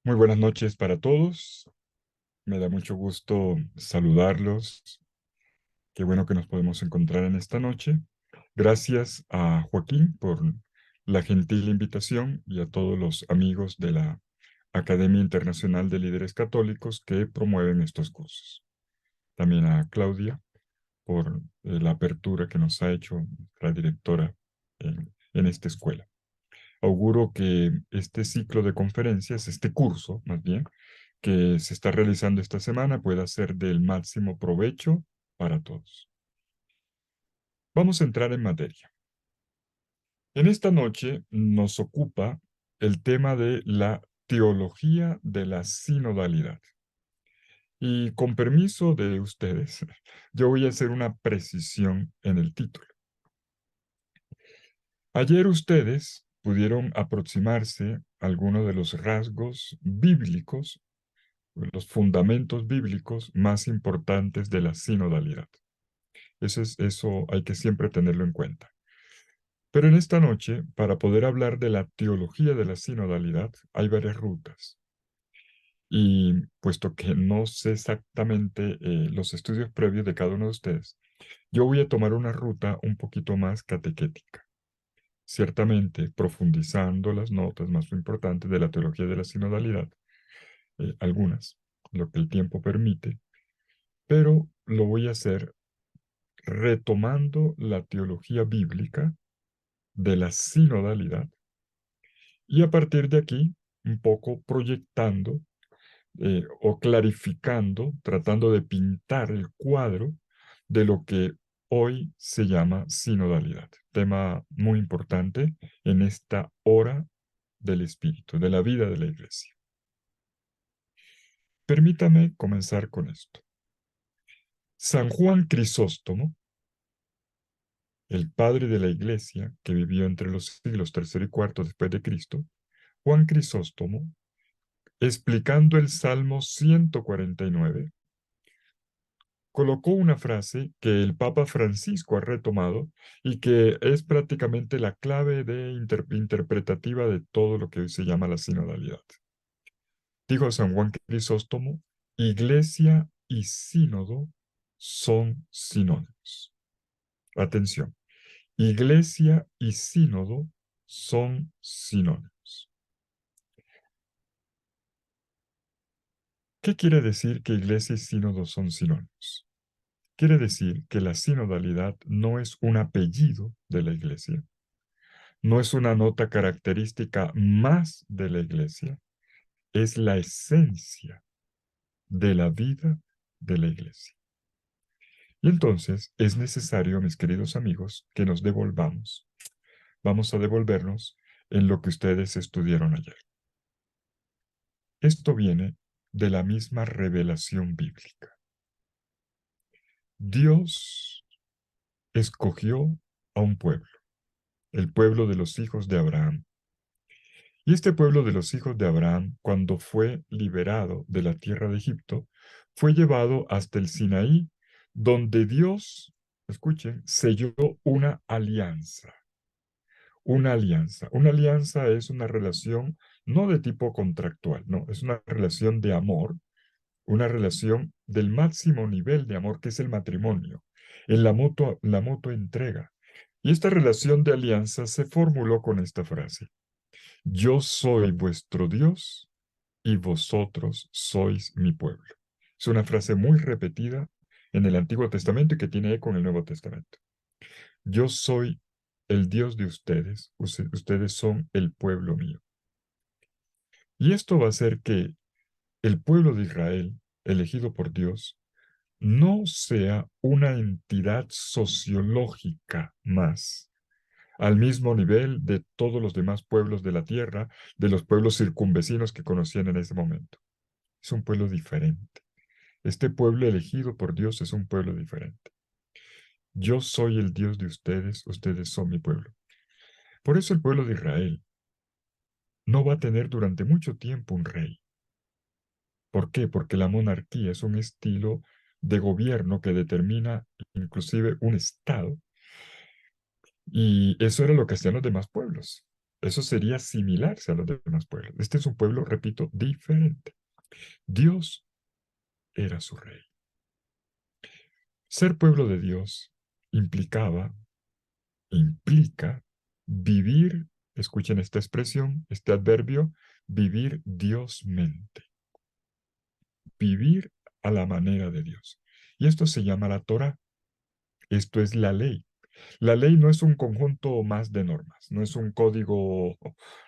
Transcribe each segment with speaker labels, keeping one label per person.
Speaker 1: Muy buenas noches para todos. Me da mucho gusto saludarlos. Qué bueno que nos podemos encontrar en esta noche. Gracias a Joaquín por la gentil invitación y a todos los amigos de la Academia Internacional de Líderes Católicos que promueven estos cursos. También a Claudia por la apertura que nos ha hecho la directora en esta escuela. Auguro que este ciclo de conferencias, este curso más bien, que se está realizando esta semana pueda ser del máximo provecho para todos. Vamos a entrar en materia. En esta noche nos ocupa el tema de la teología de la sinodalidad. Y con permiso de ustedes, yo voy a hacer una precisión en el título. Ayer ustedes pudieron aproximarse a algunos de los rasgos bíblicos, los fundamentos bíblicos más importantes de la sinodalidad. Eso hay que siempre tenerlo en cuenta. Pero en esta noche, para poder hablar de la teología de la sinodalidad, hay varias rutas. Y puesto que no sé exactamente los estudios previos de cada uno de ustedes, yo voy a tomar una ruta un poquito más catequética, ciertamente profundizando las notas más importantes de la teología de la sinodalidad, algunas, lo que el tiempo permite, pero lo voy a hacer retomando la teología bíblica de la sinodalidad y a partir de aquí un poco proyectando o clarificando, tratando de pintar el cuadro de lo que hoy se llama sinodalidad, tema muy importante en esta hora del Espíritu, de la vida de la Iglesia. Permítame comenzar con esto. San Juan Crisóstomo, el padre de la Iglesia, que vivió entre los siglos tercero y cuarto después de Cristo, Juan Crisóstomo, explicando el Salmo 149, colocó una frase que el Papa Francisco ha retomado y que es prácticamente la clave interpretativa de todo lo que hoy se llama la sinodalidad. Dijo San Juan Crisóstomo, Iglesia y sínodo son sinónimos. Atención, Iglesia y sínodo son sinónimos. ¿Qué quiere decir que iglesia y sínodo son sinónimos? Quiere decir que la sinodalidad no es un apellido de la iglesia, no es una nota característica más de la iglesia, es la esencia de la vida de la iglesia. Y entonces es necesario, mis queridos amigos, que nos devolvamos. Vamos a devolvernos en lo que ustedes estudiaron ayer. Esto viene de la misma revelación bíblica. Dios escogió a un pueblo, el pueblo de los hijos de Abraham. Y este pueblo de los hijos de Abraham, cuando fue liberado de la tierra de Egipto, fue llevado hasta el Sinaí, donde Dios, escuchen, selló una alianza. Una alianza. Una alianza es una relación no de tipo contractual, no, es una relación de amor, una relación del máximo nivel de amor que es el matrimonio, en la mutua entrega. Y esta relación de alianza se formuló con esta frase: Yo soy vuestro Dios y vosotros sois mi pueblo. Es una frase muy repetida en el Antiguo Testamento y que tiene eco en el Nuevo Testamento. Yo soy el Dios de ustedes, ustedes son el pueblo mío. Y esto va a hacer que el pueblo de Israel, elegido por Dios, no sea una entidad sociológica más, al mismo nivel de todos los demás pueblos de la tierra, de los pueblos circunvecinos que conocían en ese momento. Es un pueblo diferente. Este pueblo elegido por Dios es un pueblo diferente. Yo soy el Dios de ustedes, ustedes son mi pueblo. Por eso el pueblo de Israel no va a tener durante mucho tiempo un rey. ¿Por qué? Porque la monarquía es un estilo de gobierno que determina inclusive un estado. Y eso era lo que hacían los demás pueblos. Eso sería asimilarse a los demás pueblos. Este es un pueblo, repito, diferente. Dios era su rey. Ser pueblo de Dios implica vivir, escuchen esta expresión, este adverbio, vivir Diosmente, vivir a la manera de Dios. Y esto se llama la Torah, esto es la ley. La ley no es un conjunto más de normas, no es un código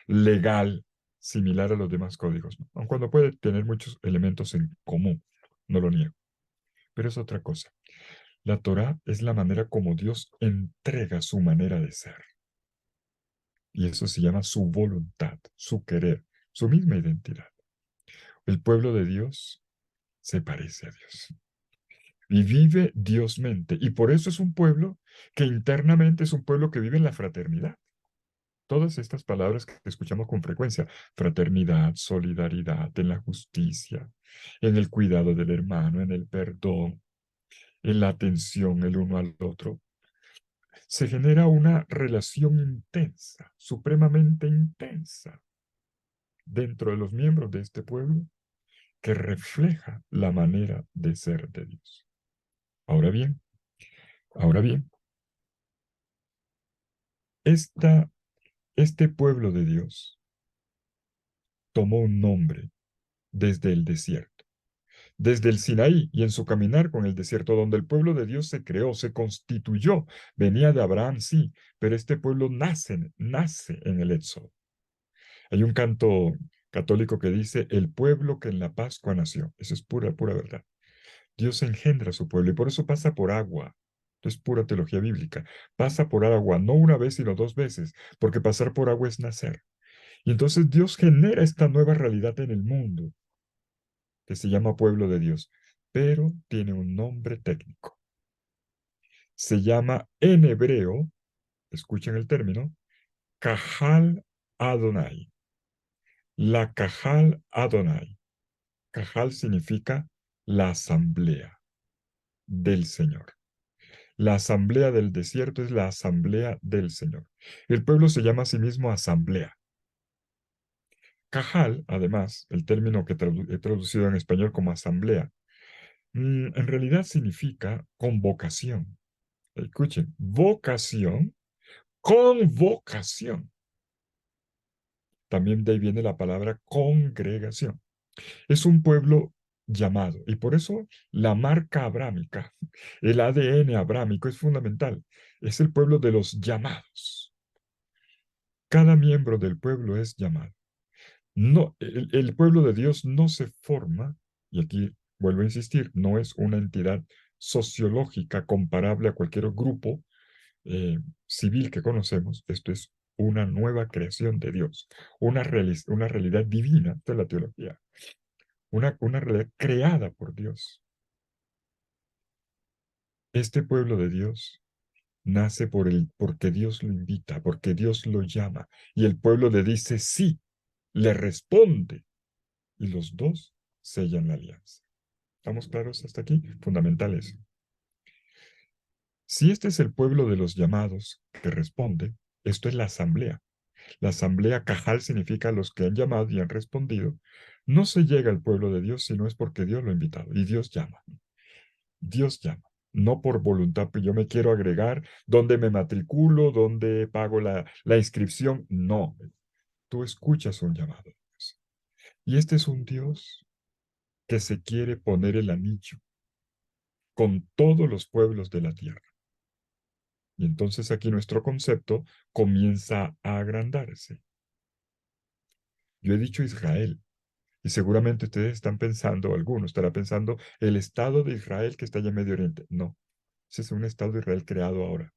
Speaker 1: legal similar a los demás códigos, ¿no? Aun cuando puede tener muchos elementos en común, no lo niego, pero es otra cosa. La Torah es la manera como Dios entrega su manera de ser. Y eso se llama su voluntad, su querer, su misma identidad. El pueblo de Dios se parece a Dios y vive Diosmente. Y por eso es un pueblo que internamente es un pueblo que vive en la fraternidad. Todas estas palabras que escuchamos con frecuencia, fraternidad, solidaridad, en la justicia, en el cuidado del hermano, en el perdón, en la atención el uno al otro, se genera una relación intensa, supremamente intensa, dentro de los miembros de este pueblo que refleja la manera de ser de Dios. Ahora bien, ahora bien, esta, este pueblo de Dios tomó un nombre desde el desierto, desde el Sinaí y en su caminar con el desierto, donde el pueblo de Dios se creó, se constituyó, venía de Abraham, sí, pero este pueblo nace en el Éxodo. Hay un canto católico que dice, el pueblo que en la Pascua nació. Eso es pura, pura verdad. Dios engendra a su pueblo y por eso pasa por agua. Esto es pura teología bíblica. Pasa por agua, no una vez, sino dos veces, porque pasar por agua es nacer. Y entonces Dios genera esta nueva realidad en el mundo, que se llama pueblo de Dios, pero tiene un nombre técnico. Se llama en hebreo, escuchen el término, Kahal Adonai. La Kahal Adonai. Kahal significa la asamblea del Señor. La asamblea del desierto es la asamblea del Señor. El pueblo se llama a sí mismo asamblea. Cajal, además, el término que he traducido en español como asamblea, en realidad significa convocación. Escuchen, vocación, convocación. También de ahí viene la palabra congregación. Es un pueblo llamado y por eso la marca abrámica, el ADN abrámico es fundamental. Es el pueblo de los llamados. Cada miembro del pueblo es llamado. No, el pueblo de Dios no se forma, y aquí vuelvo a insistir, no es una entidad sociológica comparable a cualquier grupo civil que conocemos. Esto es una nueva creación de Dios, una realidad divina de la teología, una realidad creada por Dios. Este pueblo de Dios nace porque Dios lo invita, porque Dios lo llama, y el pueblo le dice sí, le responde, y los dos sellan la alianza. ¿Estamos claros hasta aquí? Fundamentales. Si este es el pueblo de los llamados que responde, esto es la asamblea. La asamblea cajal significa los que han llamado y han respondido. No se llega al pueblo de Dios si no es porque Dios lo ha invitado. Y Dios llama. Dios llama. No por voluntad, pues yo me quiero agregar, dónde me matriculo, dónde pago la inscripción. No, tú escuchas un llamado. Y este es un Dios que se quiere poner el anillo con todos los pueblos de la tierra. Y entonces aquí nuestro concepto comienza a agrandarse. Yo he dicho Israel, y seguramente ustedes están pensando, algunos estará pensando, el Estado de Israel que está allá en Medio Oriente. No, ese es un Estado de Israel creado ahora.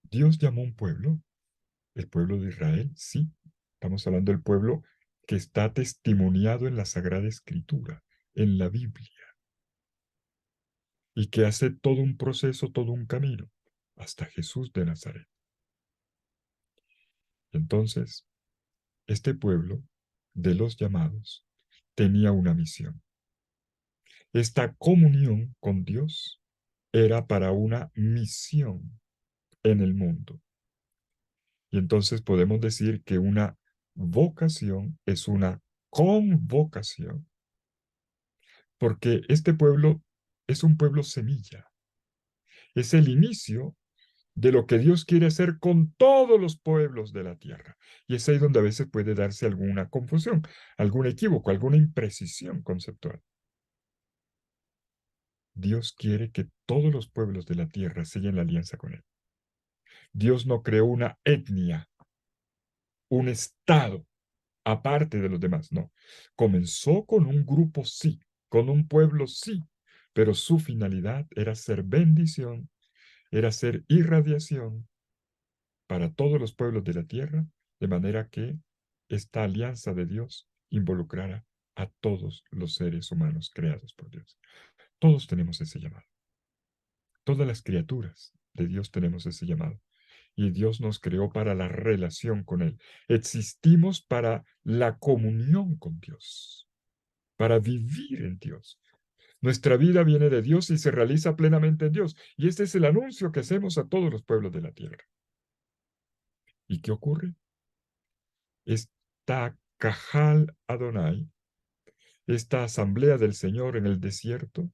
Speaker 1: Dios llamó a un pueblo, el pueblo de Israel, sí. Estamos hablando del pueblo que está testimoniado en la Sagrada Escritura, en la Biblia, y que hace todo un proceso, todo un camino, hasta Jesús de Nazaret. Entonces, este pueblo de los llamados tenía una misión. Esta comunión con Dios era para una misión en el mundo. Y entonces podemos decir que una vocación es una convocación, porque este pueblo es un pueblo semilla, es el inicio de lo que Dios quiere hacer con todos los pueblos de la tierra. Y es ahí donde a veces puede darse alguna confusión, algún equívoco, alguna imprecisión conceptual. Dios quiere que todos los pueblos de la tierra sellen la alianza con Él. Dios no creó una etnia, un estado aparte de los demás, no. Comenzó con un grupo sí, con un pueblo sí, pero su finalidad era ser bendición, era ser irradiación para todos los pueblos de la tierra, de manera que esta alianza de Dios involucrara a todos los seres humanos creados por Dios. Todos tenemos ese llamado. Todas las criaturas de Dios tenemos ese llamado. Y Dios nos creó para la relación con Él. Existimos para la comunión con Dios, para vivir en Dios. Nuestra vida viene de Dios y se realiza plenamente en Dios. Y este es el anuncio que hacemos a todos los pueblos de la tierra. ¿Y qué ocurre? Esta Cajal Adonai, esta asamblea del Señor en el desierto,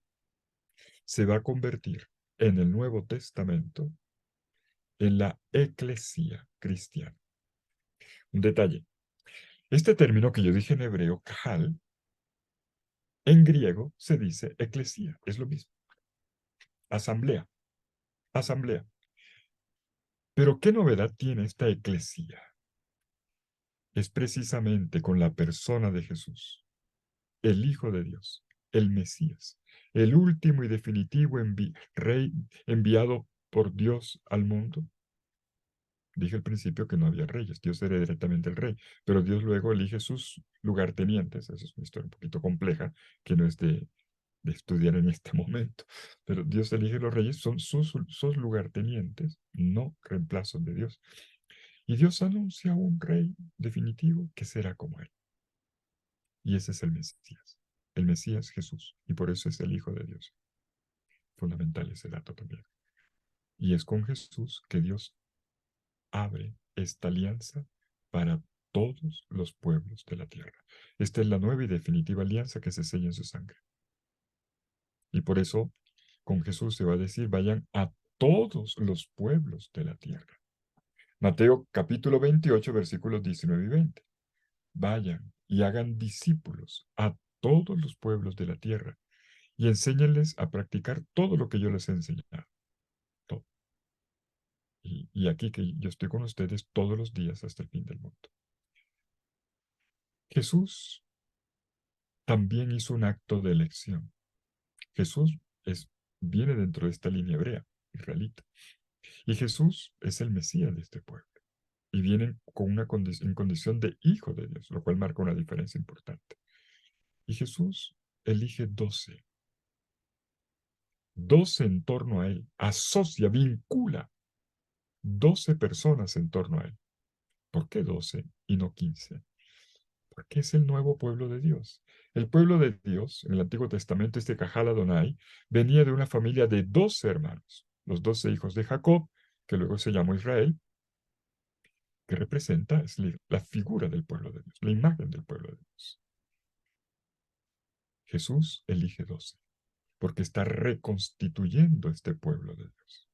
Speaker 1: se va a convertir en el Nuevo Testamento en la eclesía cristiana. Un detalle. Este término que yo dije en hebreo, Cajal, en griego se dice eclesía, es lo mismo. Asamblea, asamblea. Pero ¿qué novedad tiene esta eclesía? Es precisamente con la persona de Jesús, el Hijo de Dios, el Mesías, el último y definitivo rey enviado por Dios al mundo. Dije al principio que no había reyes, Dios era directamente el rey, pero Dios luego elige sus lugartenientes. Esa es una historia un poquito compleja que no es de estudiar en este momento, pero Dios elige los reyes, son sus lugartenientes, no reemplazos de Dios. Y Dios anuncia un rey definitivo que será como él. Y ese es el Mesías Jesús, y por eso es el Hijo de Dios. Fundamental ese dato también. Y es con Jesús que Dios abre esta alianza para todos los pueblos de la tierra. Esta es la nueva y definitiva alianza que se sella en su sangre. Y por eso con Jesús se va a decir, vayan a todos los pueblos de la tierra. Mateo capítulo 28, versículos 19 y 20. Vayan y hagan discípulos a todos los pueblos de la tierra y enséñenles a practicar todo lo que yo les he enseñado. Todo. Y aquí que yo estoy con ustedes todos los días hasta el fin del mundo. Jesús también hizo un acto de elección. Jesús viene dentro de esta línea hebrea, israelita. Y Jesús es el Mesías de este pueblo. Y vienen con en condición de hijo de Dios, lo cual marca una diferencia importante. Y Jesús elige 12. 12 en torno a él, asocia, vincula 12 personas en torno a él. ¿Por qué 12 y no 15? Porque es el nuevo pueblo de Dios. El pueblo de Dios, en el Antiguo Testamento, este Cajal Adonai, venía de una familia de 12 hermanos, los 12 hijos de Jacob, que luego se llamó Israel, que representa es la figura del pueblo de Dios, la imagen del pueblo de Dios. Jesús elige 12, porque está reconstituyendo este pueblo de Dios.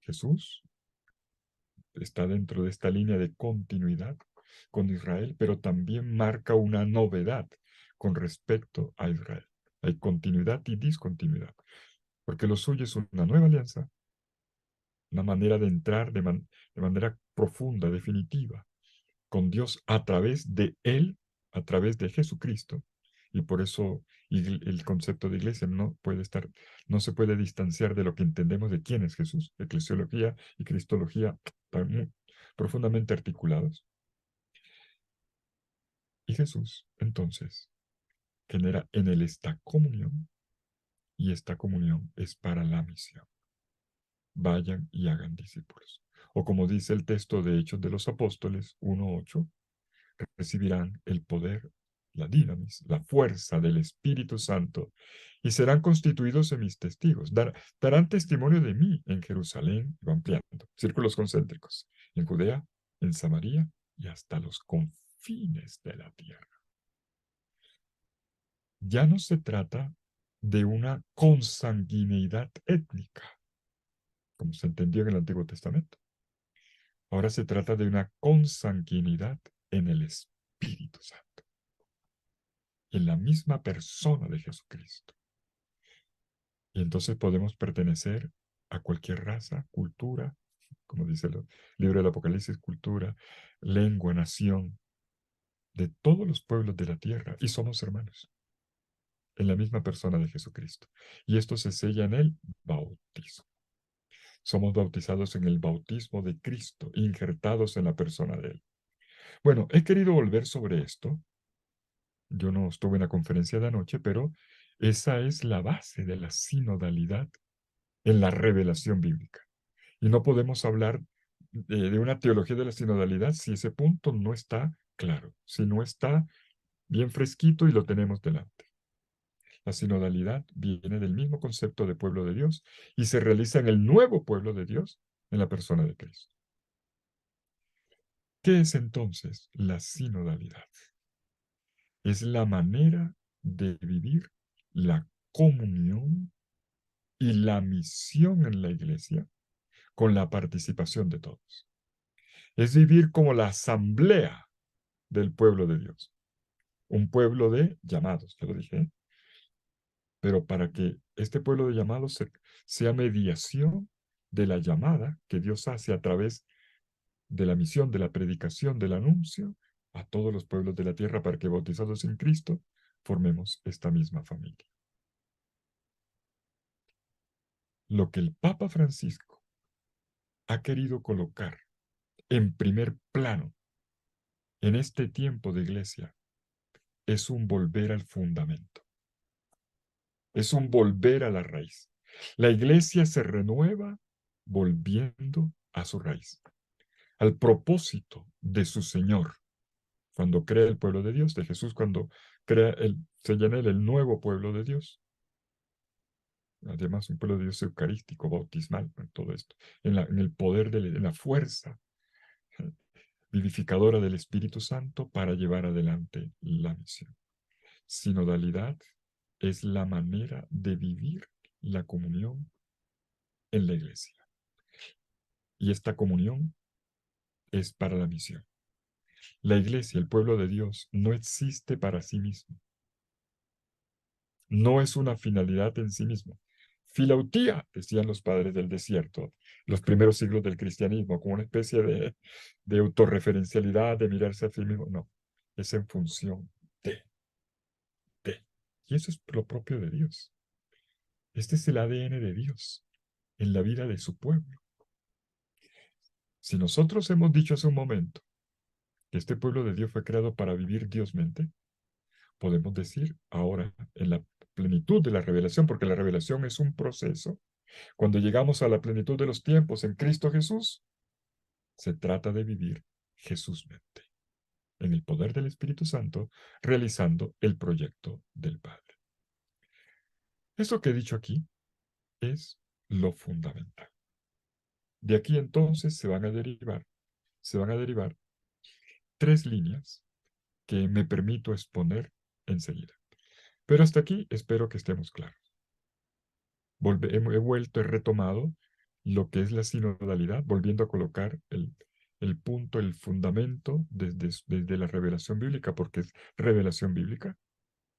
Speaker 1: Jesús está dentro de esta línea de continuidad con Israel, pero también marca una novedad con respecto a Israel. Hay continuidad y discontinuidad, porque lo suyo es una nueva alianza, una manera de entrar de manera profunda, definitiva, con Dios a través de Él, a través de Jesucristo. Y por eso el concepto de iglesia no se puede distanciar de lo que entendemos de quién es Jesús. Eclesiología y cristología están muy profundamente articulados. Y Jesús, entonces, genera en él esta comunión, y esta comunión es para la misión. Vayan y hagan discípulos. O como dice el texto de Hechos de los Apóstoles 1:8, recibirán el poder, la dinamis, la fuerza del Espíritu Santo y serán constituidos en mis testigos. Darán testimonio de mí en Jerusalén, va ampliando, círculos concéntricos, en Judea, en Samaria y hasta los confines de la tierra. Ya no se trata de una consanguineidad étnica, como se entendió en el Antiguo Testamento. Ahora se trata de una consanguinidad en el Espíritu Santo, en la misma persona de Jesucristo. Y entonces podemos pertenecer a cualquier raza, cultura, como dice el libro del Apocalipsis, cultura, lengua, nación, de todos los pueblos de la tierra, y somos hermanos, en la misma persona de Jesucristo. Y esto se sella en el bautismo. Somos bautizados en el bautismo de Cristo, injertados en la persona de Él. Bueno, he querido volver sobre esto. Yo no estuve en la conferencia de anoche, pero esa es la base de la sinodalidad en la revelación bíblica. Y no podemos hablar de una teología de la sinodalidad si ese punto no está claro, si no está bien fresquito y lo tenemos delante. La sinodalidad viene del mismo concepto de pueblo de Dios y se realiza en el nuevo pueblo de Dios en la persona de Cristo. ¿Qué es entonces la sinodalidad? Es la manera de vivir la comunión y la misión en la iglesia con la participación de todos. Es vivir como la asamblea del pueblo de Dios. Un pueblo de llamados, ya lo dije, pero para que este pueblo de llamados sea mediación de la llamada que Dios hace a través de la misión, de la predicación, del anuncio a todos los pueblos de la tierra para que bautizados en Cristo formemos esta misma familia. Lo que el Papa Francisco ha querido colocar en primer plano en este tiempo de iglesia es un volver al fundamento, es un volver a la raíz. La iglesia se renueva volviendo a su raíz, al propósito de su Señor, cuando crea el pueblo de Dios, de Jesús cuando se llena el nuevo pueblo de Dios. Además, un pueblo de Dios eucarístico, bautismal, en todo esto, en el poder, en la fuerza vivificadora del Espíritu Santo para llevar adelante la misión. Sinodalidad es la manera de vivir la comunión en la iglesia. Y esta comunión es para la misión. La iglesia, el pueblo de Dios, no existe para sí mismo. No es una finalidad en sí mismo. Filautía, decían los padres del desierto, los primeros siglos del cristianismo, como una especie de autorreferencialidad, de mirarse a sí mismo. No, es en función de. Y eso es lo propio de Dios. Este es el ADN de Dios en la vida de su pueblo. Si nosotros hemos dicho hace un momento que este pueblo de Dios fue creado para vivir Diosmente, podemos decir ahora en la plenitud de la revelación, porque la revelación es un proceso. Cuando llegamos a la plenitud de los tiempos en Cristo Jesús, se trata de vivir Jesúsmente, en el poder del Espíritu Santo, realizando el proyecto del Padre. Eso que he dicho aquí es lo fundamental. De aquí entonces se van a derivar tres líneas que me permito exponer enseguida. Pero hasta aquí espero que estemos claros. He retomado lo que es la sinodalidad, volviendo a colocar el punto, el fundamento desde la revelación bíblica, porque es revelación bíblica.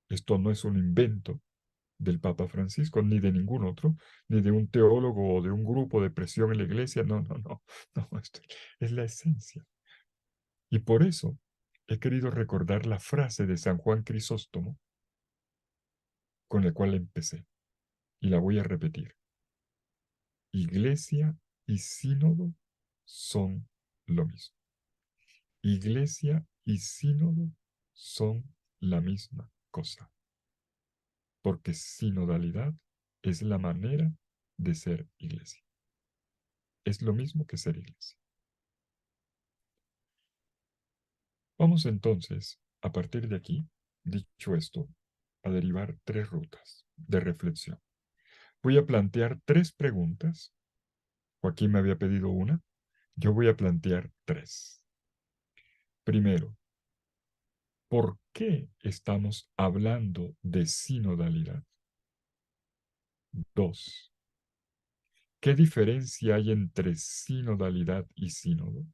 Speaker 1: Esto no es un invento del Papa Francisco, ni de ningún otro, ni de un teólogo o de un grupo de presión en la iglesia. No, no, no, no, esto es la esencia. Y por eso he querido recordar la frase de San Juan Crisóstomo con la cual empecé, y la voy a repetir. Iglesia y sínodo son lo mismo. Iglesia y sínodo son la misma cosa, porque sinodalidad es la manera de ser iglesia. Es lo mismo que ser iglesia. Vamos entonces, a partir de aquí, dicho esto, a derivar tres rutas de reflexión. Voy a plantear tres preguntas. Joaquín me había pedido una, Yo voy a plantear tres. Primero, ¿por qué estamos hablando de sinodalidad? Dos, ¿qué diferencia hay entre sinodalidad y sínodo?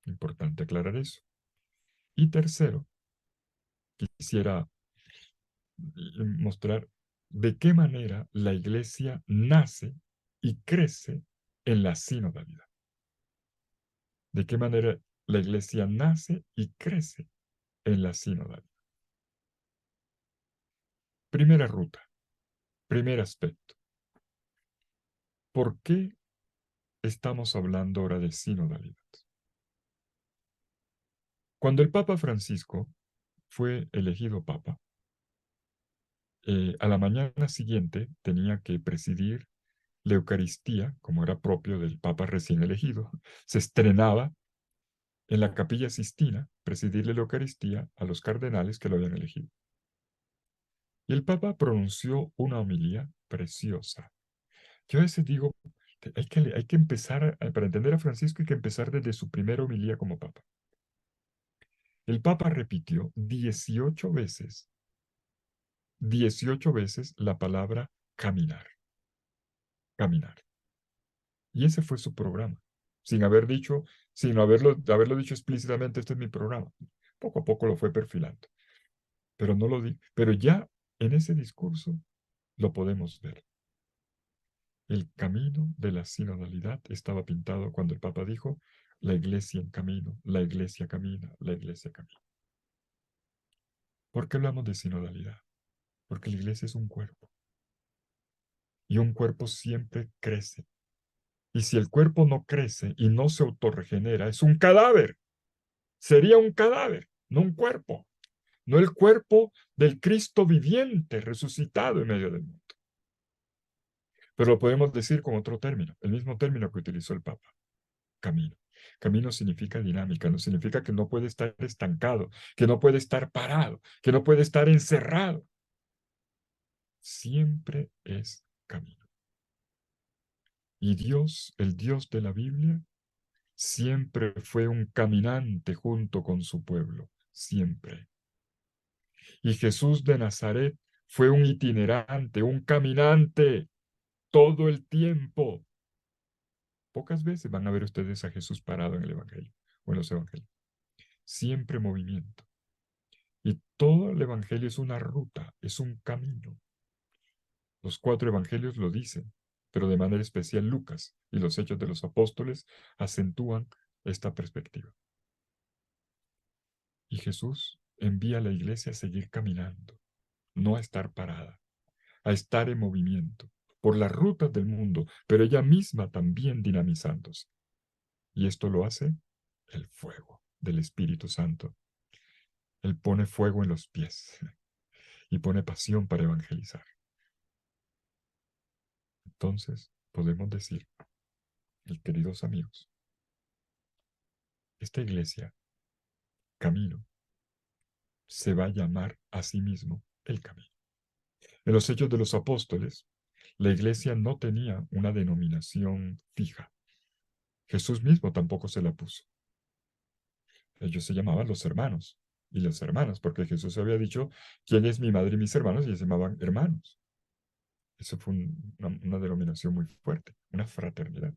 Speaker 1: Importante aclarar eso. Y tercero, quisiera mostrar de qué manera la iglesia nace y crece en la sinodalidad. De qué manera la iglesia nace y crece en la sinodalidad. Primera ruta, primer aspecto. ¿Por qué estamos hablando ahora de sinodalidad? Cuando el Papa Francisco fue elegido Papa, a la mañana siguiente tenía que presidir la Eucaristía, como era propio del Papa recién elegido. Se estrenaba en la Capilla Sistina presidirle la Eucaristía a los cardenales que lo habían elegido. Y el Papa pronunció una homilía preciosa. Yo a veces digo, hay que empezar, para entender a Francisco hay que empezar desde su primera homilía como Papa. El Papa repitió 18 veces la palabra caminar, caminar. Y ese fue su programa, sin haber dicho, sin haberlo dicho explícitamente, este es mi programa. Poco a poco lo fue perfilando, pero no lo di, pero ya en ese discurso lo podemos ver. El camino de la sinodalidad estaba pintado cuando el Papa dijo, la iglesia en camino, la iglesia camina, la iglesia camina. ¿Por qué hablamos de sinodalidad? Porque la iglesia es un cuerpo y un cuerpo siempre crece. Y si el cuerpo no crece y no se autorregenera, es un cadáver. Sería un cadáver, no un cuerpo. No el cuerpo del Cristo viviente, resucitado en medio del mundo. Pero lo podemos decir con otro término, el mismo término que utilizó el Papa, camino. Camino significa dinámica, no significa que no puede estar estancado, que no puede estar parado, que no puede estar encerrado. Siempre es camino. Y Dios, el Dios de la Biblia, siempre fue un caminante junto con su pueblo, siempre. Y Jesús de Nazaret fue un itinerante, un caminante todo el tiempo. Pocas veces van a ver ustedes a Jesús parado en el Evangelio o en los Evangelios. Siempre movimiento. Y todo el Evangelio es una ruta, es un camino. Los 4 Evangelios lo dicen, pero de manera especial Lucas y los Hechos de los Apóstoles acentúan esta perspectiva. Y Jesús envía a la iglesia a seguir caminando, no a estar parada, a estar en movimiento por las rutas del mundo, pero ella misma también dinamizándose. Y esto lo hace el fuego del Espíritu Santo. Él pone fuego en los pies y pone pasión para evangelizar. Entonces, podemos decir, queridos amigos, esta iglesia, camino, se va a llamar a sí mismo el camino. En los Hechos de los Apóstoles, la iglesia no tenía una denominación fija. Jesús mismo tampoco se la puso. Ellos se llamaban los hermanos y las hermanas, porque Jesús había dicho, ¿quién es mi madre y mis hermanos? Y ellos se llamaban hermanos. Eso fue una denominación muy fuerte, una fraternidad.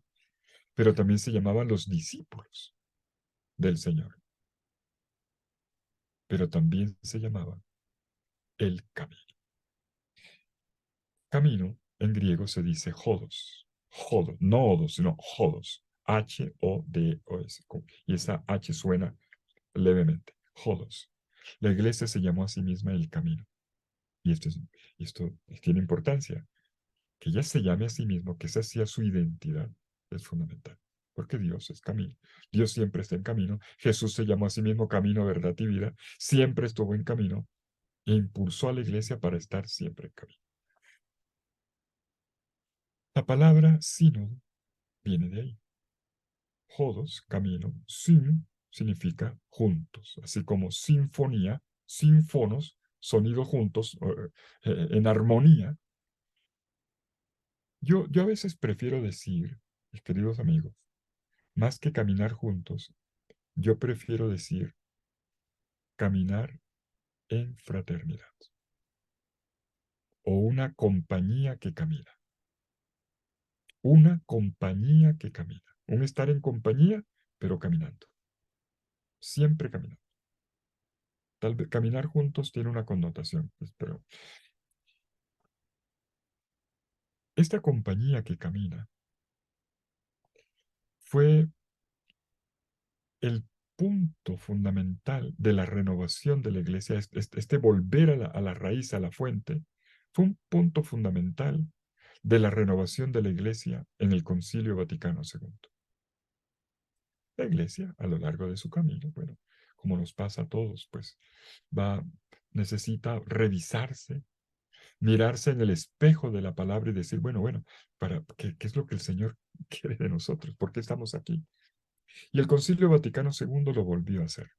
Speaker 1: Pero también se llamaban los discípulos del Señor. Pero también se llamaba el camino. Camino en griego se dice jodos. Jodos, no odos, sino jodos. H-O-D-O-S. Y esa H suena levemente. Jodos. La iglesia se llamó a sí misma el camino. Y esto tiene importancia. Que ella se llame a sí mismo, que esa sea su identidad, es fundamental. Porque Dios es camino. Dios siempre está en camino. Jesús se llamó a sí mismo camino, verdad y vida. Siempre estuvo en camino e impulsó a la iglesia para estar siempre en camino. La palabra sínodo viene de ahí. Jodos, camino, sin significa juntos, así como sinfonía, sinfonos, sonidos juntos, en armonía. Yo a veces prefiero decir, mis queridos amigos, Más que caminar juntos, yo prefiero decir caminar en fraternidad o una compañía que camina. Una compañía que camina. Un estar en compañía, pero caminando. Siempre caminando. Tal vez caminar juntos tiene una connotación, pues, pero esta compañía que camina fue el punto fundamental de la renovación de la iglesia, este volver a la raíz, a la fuente, fue un punto fundamental de la renovación de la iglesia en el Concilio Vaticano II. La iglesia, a lo largo de su camino, bueno, como nos pasa a todos, pues va, necesita revisarse, mirarse en el espejo de la palabra y decir, bueno, ¿qué es lo que el Señor quiere de nosotros? ¿Por qué estamos aquí? Y el Concilio Vaticano II lo volvió a hacer.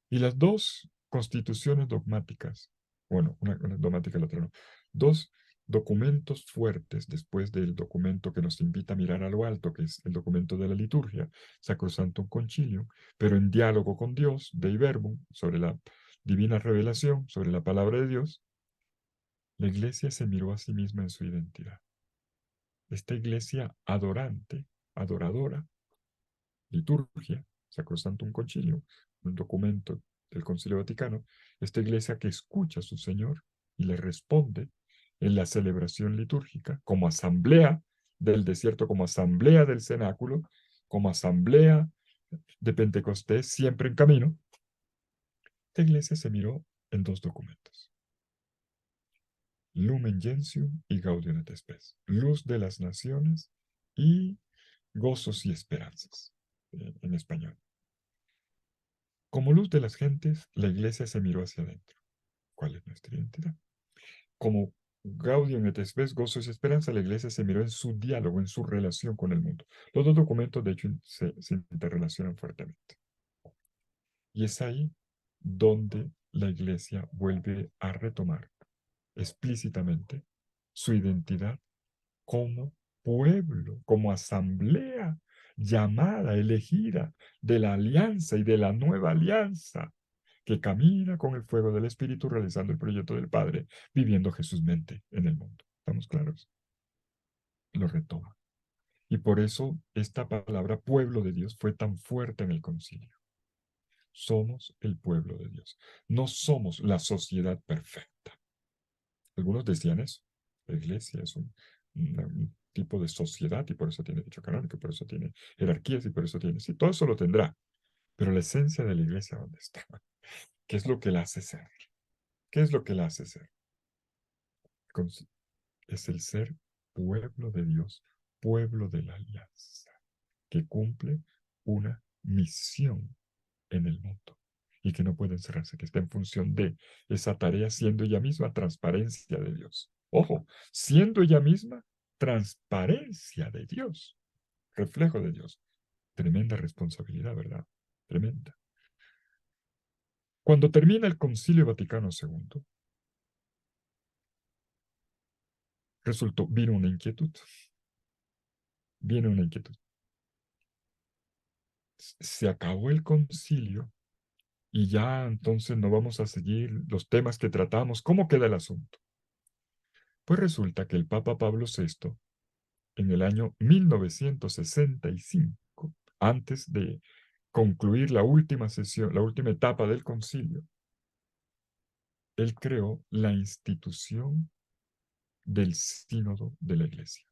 Speaker 1: Y las dos constituciones dogmáticas, bueno, una dogmática y la otra no, dos documentos fuertes después del documento que nos invita a mirar a lo alto, que es el documento de la liturgia, Sacrosanctum Concilium, pero en diálogo con Dios, Dei Verbum, sobre la divina revelación, sobre la palabra de Dios, la iglesia se miró a sí misma en su identidad. Esta iglesia adorante, adoradora, liturgia, Sacrosanctum Concilium, un documento del Concilio Vaticano, esta iglesia que escucha a su Señor y le responde en la celebración litúrgica, como asamblea del desierto, como asamblea del cenáculo, como asamblea de Pentecostés, siempre en camino, esta iglesia se miró en dos documentos, Lumen Gentium y Gaudium et Spes, luz de las naciones y gozos y esperanzas, en español. Como luz de las gentes, la iglesia se miró hacia adentro. ¿Cuál es nuestra identidad? Como Gaudium et Spes, gozo y esperanza, la iglesia se miró en su diálogo, en su relación con el mundo. Los dos documentos, de hecho, se interrelacionan fuertemente. Y es ahí donde la iglesia vuelve a retomar explícitamente su identidad como pueblo, como asamblea llamada, elegida de la alianza y de la nueva alianza que camina con el fuego del Espíritu realizando el proyecto del Padre, viviendo Jesús mente en el mundo. ¿Estamos claros? Lo retoma. Y por eso esta palabra pueblo de Dios fue tan fuerte en el concilio. Somos el pueblo de Dios. No somos la sociedad perfecta. Algunos decían eso. La iglesia es un tipo de sociedad y por eso tiene dicho canónico, por eso tiene jerarquías y por eso tiene... Sí, todo eso lo tendrá. Pero la esencia de la iglesia, ¿dónde está? ¿Qué es lo que la hace ser? ¿Qué es lo que la hace ser? Es el ser pueblo de Dios, pueblo de la alianza, que cumple una misión en el mundo y que no puede encerrarse, que está en función de esa tarea, siendo ella misma transparencia de Dios. Ojo, siendo ella misma transparencia de Dios, reflejo de Dios. Tremenda responsabilidad, ¿verdad? Tremenda. Cuando termina el Concilio Vaticano II, vino una inquietud, viene una inquietud. Se acabó el concilio y ya entonces no vamos a seguir los temas que tratamos. ¿Cómo queda el asunto? Pues resulta que el Papa Pablo VI, en el año 1965, antes de concluir la última sesión, la última etapa del concilio, él creó la institución del sínodo de la iglesia.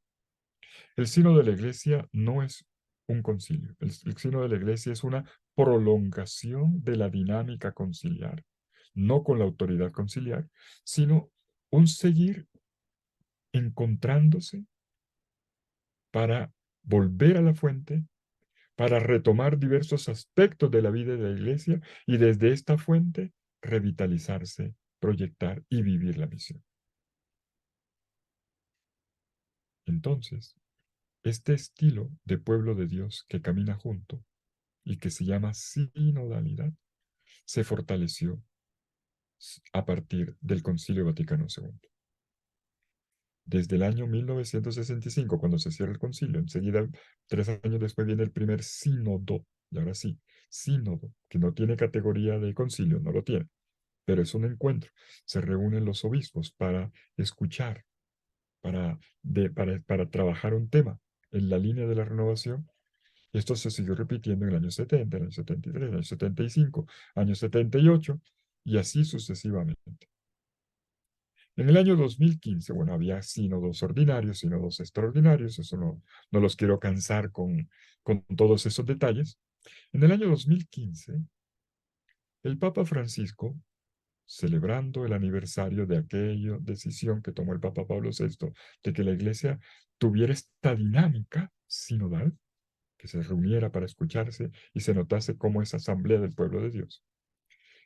Speaker 1: El sínodo de la iglesia no es un concilio. El sínodo de la iglesia es una prolongación de la dinámica conciliar, no con la autoridad conciliar, sino un seguir encontrándose para volver a la fuente, para retomar diversos aspectos de la vida de la iglesia y desde esta fuente revitalizarse, proyectar y vivir la misión. Entonces, este estilo de pueblo de Dios que camina junto y que se llama sinodalidad se fortaleció a partir del Concilio Vaticano II. Desde el año 1965, cuando se cierra el concilio, enseguida, 3 años después viene el primer sínodo, y ahora sí, sínodo, que no tiene categoría de concilio, no lo tiene, pero es un encuentro. Se reúnen los obispos para escuchar, para trabajar un tema en la línea de la renovación. Esto se siguió repitiendo en el año 70, en el año 73, en el año 75, año 78, y así sucesivamente. En el año 2015, bueno, había sínodos ordinarios, sínodos extraordinarios, eso no los quiero cansar con todos esos detalles. En el año 2015, el Papa Francisco, celebrando el aniversario de aquella decisión que tomó el Papa Pablo VI, de que la Iglesia tuviera esta dinámica sinodal, que se reuniera para escucharse y se notase como esa asamblea del pueblo de Dios,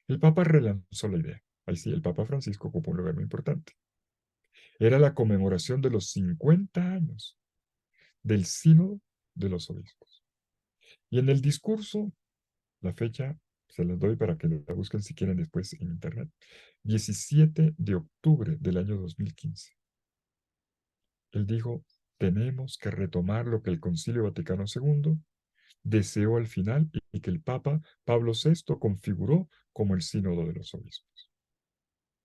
Speaker 1: el Papa relanzó la idea. Ahí sí, el Papa Francisco ocupó un lugar muy importante. Era la conmemoración de los 50 años del Sínodo de los Obispos. Y en el discurso, la fecha se las doy para que la busquen si quieren después en internet, 17 de octubre del año 2015. Él dijo, tenemos que retomar lo que el Concilio Vaticano II deseó al final y que el Papa Pablo VI configuró como el Sínodo de los Obispos,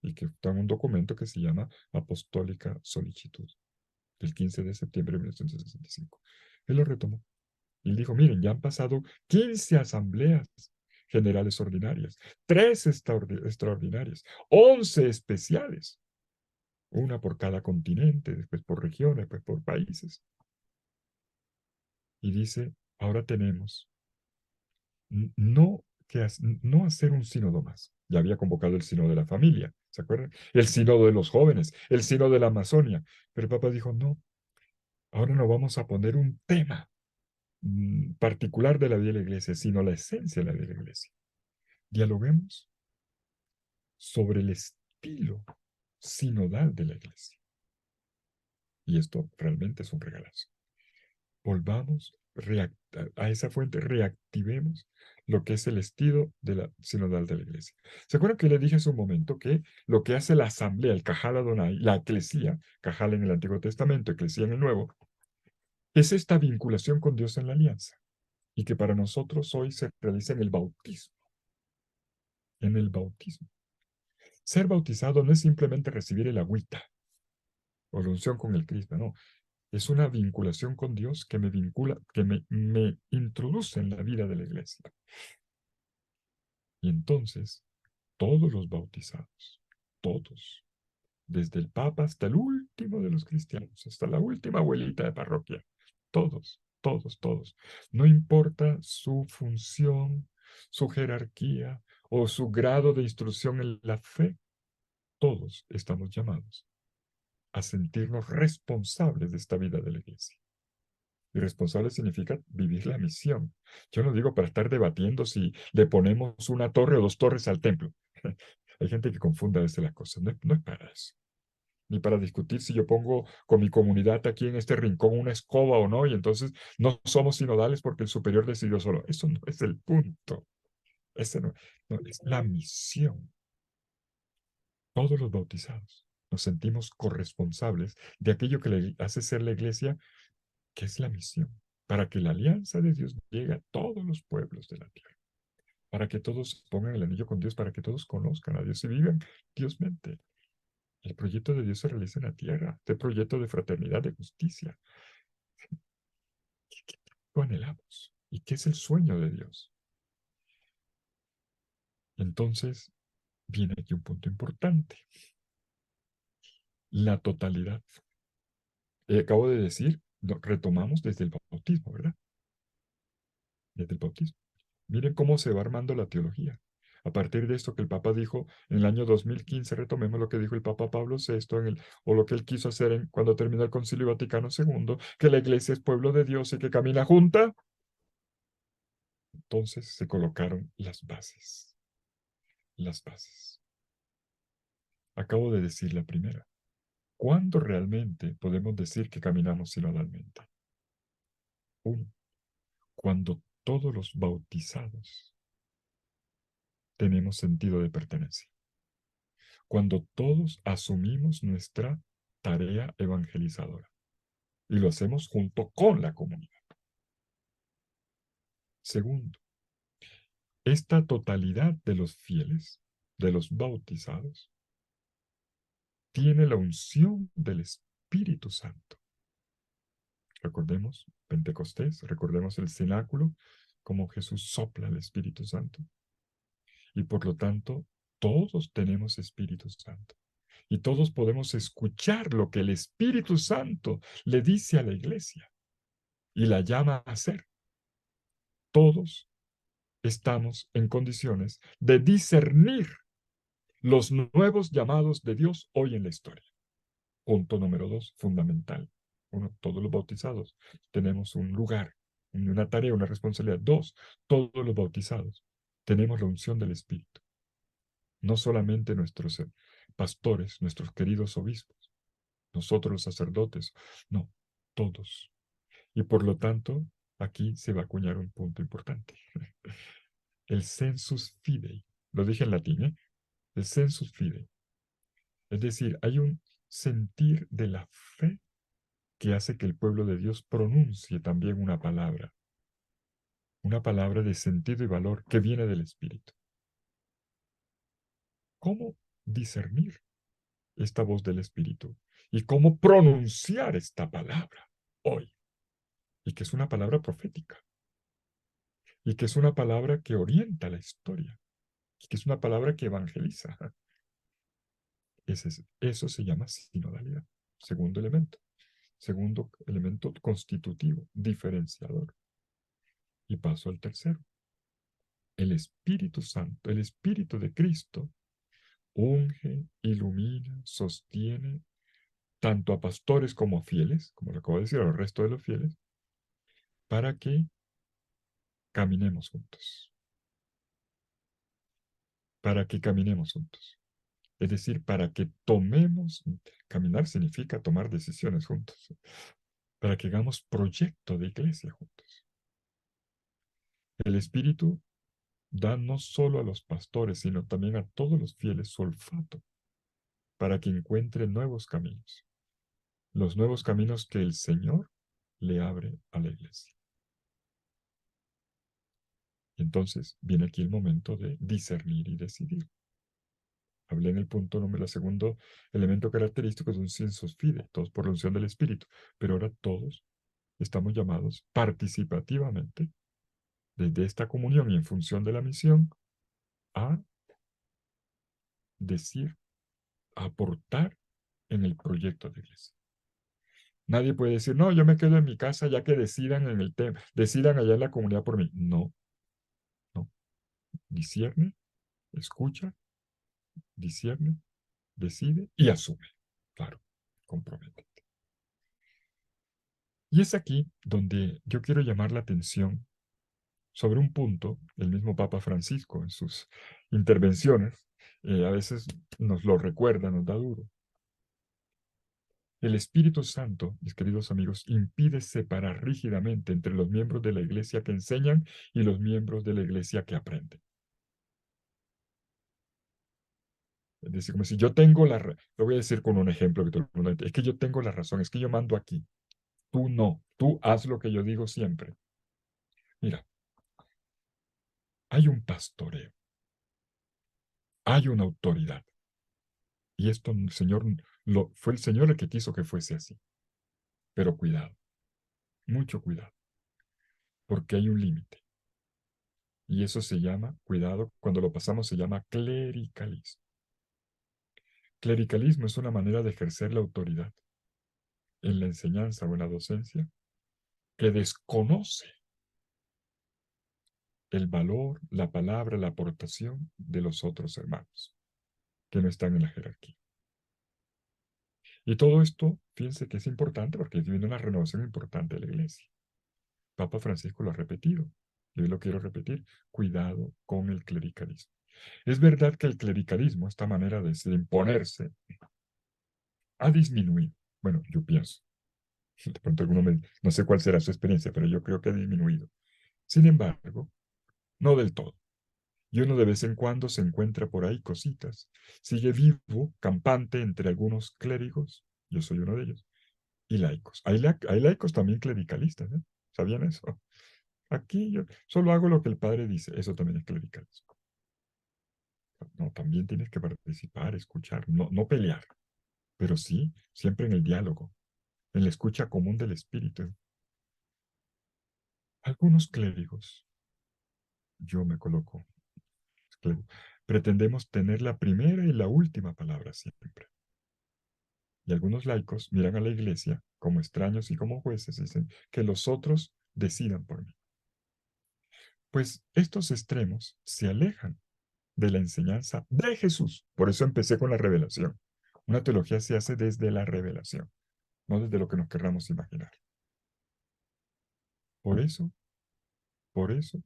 Speaker 1: y que está en un documento que se llama Apostólica Solicitud, del 15 de septiembre de 1965. Él lo retomó. Y dijo, miren, ya han pasado 15 asambleas generales ordinarias, 3 extraordinarias, 11 especiales, una por cada continente, después por regiones, después por países. Y dice, ahora tenemos no, no hacer un sínodo más. Ya había convocado el sínodo de la familia, ¿se acuerdan? El sínodo de los jóvenes, el sínodo de la Amazonia. Pero el Papa dijo, no, ahora no vamos a poner un tema particular de la vida de la iglesia, sino la esencia de la vida de la iglesia. Dialoguemos sobre el estilo sinodal de la iglesia. Y esto realmente es un regalazo. Volvamos a esa fuente, reactivemos lo que es el estilo de la sinodal de la iglesia. ¿Se acuerdan que le dije hace un momento que lo que hace la asamblea, el Cajal Adonai, la eclesía, Cajal en el Antiguo Testamento, eclesía en el Nuevo, es esta vinculación con Dios en la alianza? Y que para nosotros hoy se realiza en el bautismo. En el bautismo. Ser bautizado no es simplemente recibir el agüita o la unción con el Cristo, no. Es una vinculación con Dios que me vincula, que me introduce en la vida de la iglesia. Y entonces, todos los bautizados, todos, desde el Papa hasta el último de los cristianos, hasta la última abuelita de parroquia, todos, no importa su función, su jerarquía o su grado de instrucción en la fe, todos estamos llamados a sentirnos responsables de esta vida de la iglesia. Y responsable significa vivir la misión. Yo no digo para estar debatiendo si le ponemos una torre o 2 torres al templo. Hay gente que confunde a veces las cosas. No es para eso. Ni para discutir si yo pongo con mi comunidad aquí en este rincón una escoba o no, y entonces no somos sinodales porque el superior decidió solo. Eso no es el punto. Ese no es la misión. Todos los bautizados nos sentimos corresponsables de aquello que le hace ser la iglesia, que es la misión, para que la alianza de Dios llegue a todos los pueblos de la tierra, para que todos pongan el anillo con Dios, para que todos conozcan a Dios y vivan Dios mente. El proyecto de Dios se realiza en la tierra, este proyecto de fraternidad, de justicia. ¿Qué anhelamos? ¿Y qué es el sueño de Dios? Entonces, viene aquí un punto importante, la totalidad. Acabo de decir, retomamos desde el bautismo, ¿verdad? Desde el bautismo. Miren cómo se va armando la teología. A partir de esto que el Papa dijo en el año 2015, retomemos lo que dijo el Papa Pablo VI o lo que él quiso hacer cuando terminó el Concilio Vaticano II, que la iglesia es pueblo de Dios y que camina junta. Entonces se colocaron las bases. Las bases. Acabo de decir la primera. ¿Cuándo realmente podemos decir que caminamos sinodalmente? Uno, cuando todos los bautizados tenemos sentido de pertenencia. Cuando todos asumimos nuestra tarea evangelizadora. Y lo hacemos junto con la comunidad. Segundo, esta totalidad de los fieles, de los bautizados, tiene la unción del Espíritu Santo. Recordemos Pentecostés, recordemos el cenáculo, como Jesús sopla el Espíritu Santo. Y por lo tanto, todos tenemos Espíritu Santo. Y todos podemos escuchar lo que el Espíritu Santo le dice a la iglesia y la llama a hacer. Todos estamos en condiciones de discernir los nuevos llamados de Dios hoy en la historia. Punto número 2, fundamental. Uno, todos los bautizados tenemos un lugar, una tarea, una responsabilidad. 2, todos los bautizados tenemos la unción del Espíritu. No solamente nuestros pastores, nuestros queridos obispos, nosotros los sacerdotes, no, todos. Y por lo tanto, aquí se va a acuñar un punto importante. El sensus fidei, lo dije en latín, ¿eh? El sensus fidei. Es decir, hay un sentir de la fe que hace que el pueblo de Dios pronuncie también una palabra de sentido y valor que viene del Espíritu. ¿Cómo discernir esta voz del Espíritu? ¿Y cómo pronunciar esta palabra hoy? Y que es una palabra profética. Y que es una palabra que orienta la historia. Y que es una palabra que evangeliza. Eso se llama sinodalidad. Segundo elemento. Segundo elemento constitutivo, diferenciador. Y paso al tercero. El Espíritu Santo, el Espíritu de Cristo, unge, ilumina, sostiene tanto a pastores como a fieles, como lo acabo de decir, al resto de los fieles, para que caminemos juntos. Para que caminemos juntos. Es decir, para que tomemos, caminar significa tomar decisiones juntos, para que hagamos proyecto de iglesia juntos. El Espíritu da no solo a los pastores, sino también a todos los fieles su olfato, para que encuentren nuevos caminos, los nuevos caminos que el Señor le abre a la iglesia. Entonces viene aquí el momento de discernir y decidir. Hablé en el punto número, el segundo elemento característico es un sensus fide, todos por la unción del Espíritu, pero ahora todos estamos llamados participativamente desde esta comunión y en función de la misión a decir, a aportar en el proyecto de iglesia. Nadie puede decir, no, yo me quedo en mi casa ya que decidan en el tema, decidan allá en la comunidad por mí. No, no. Discierne, escucha, discierne, decide y asume. Claro, compromete. Y es aquí donde yo quiero llamar la atención sobre un punto, el mismo Papa Francisco en sus intervenciones, a veces nos lo recuerda, nos da duro. El Espíritu Santo, mis queridos amigos, impide separar rígidamente entre los miembros de la iglesia que enseñan y los miembros de la iglesia que aprenden. Es decir, como si yo tengo lo voy a decir con un ejemplo que todo el mundo entiende, es que yo tengo la razón, es que yo mando aquí, tú no, tú haz lo que yo digo siempre. Mira, hay un pastoreo, hay una autoridad, y esto el Señor, fue el Señor el que quiso que fuese así. Pero cuidado, mucho cuidado, porque hay un límite. Y eso se llama, cuidado, cuando lo pasamos se llama clericalismo. Clericalismo es una manera de ejercer la autoridad en la enseñanza o en la docencia que desconoce el valor, la palabra, la aportación de los otros hermanos que no están en la jerarquía. Y todo esto, fíjense que es importante porque viene una renovación importante de la iglesia. Papa Francisco lo ha repetido. Yo lo quiero repetir. Cuidado con el clericalismo. Es verdad que el clericalismo, esta manera de imponerse, ha disminuido. Bueno, yo pienso. De pronto no sé cuál será su experiencia, pero yo creo que ha disminuido. Sin embargo, no del todo. Y uno de vez en cuando se encuentra por ahí cositas. Sigue vivo, campante entre algunos clérigos, yo soy uno de ellos, y laicos. Hay laicos también clericalistas, ¿eh? ¿Sabían eso? Aquí yo solo hago lo que el padre dice, eso también es clericalismo. No, también tienes que participar, escuchar, no, no pelear, pero sí, siempre en el diálogo, en la escucha común del espíritu. Algunos clérigos, yo me coloco, clérigo, pretendemos tener la primera y la última palabra siempre. Y algunos laicos miran a la iglesia como extraños y como jueces y dicen que los otros decidan por mí. Pues estos extremos se alejan de la enseñanza de Jesús. Por eso empecé con la revelación. Una teología se hace desde la revelación, no desde lo que nos querramos imaginar. Por eso, por eso,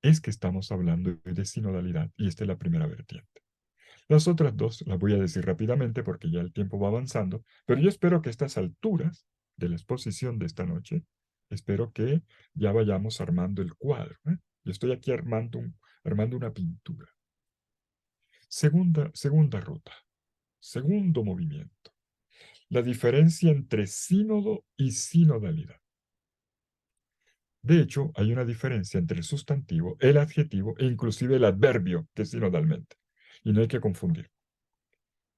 Speaker 1: es que estamos hablando de sinodalidad y esta es la primera vertiente. Las otras dos las voy a decir rápidamente porque ya el tiempo va avanzando, pero yo espero que a estas alturas de la exposición de esta noche, espero que ya vayamos armando el cuadro, ¿eh? Yo estoy aquí armando una pintura. Segunda ruta, segundo movimiento. La diferencia entre sínodo y sinodalidad. De hecho, hay una diferencia entre el sustantivo, el adjetivo e inclusive el adverbio, que es sinodalmente. Y no hay que confundir.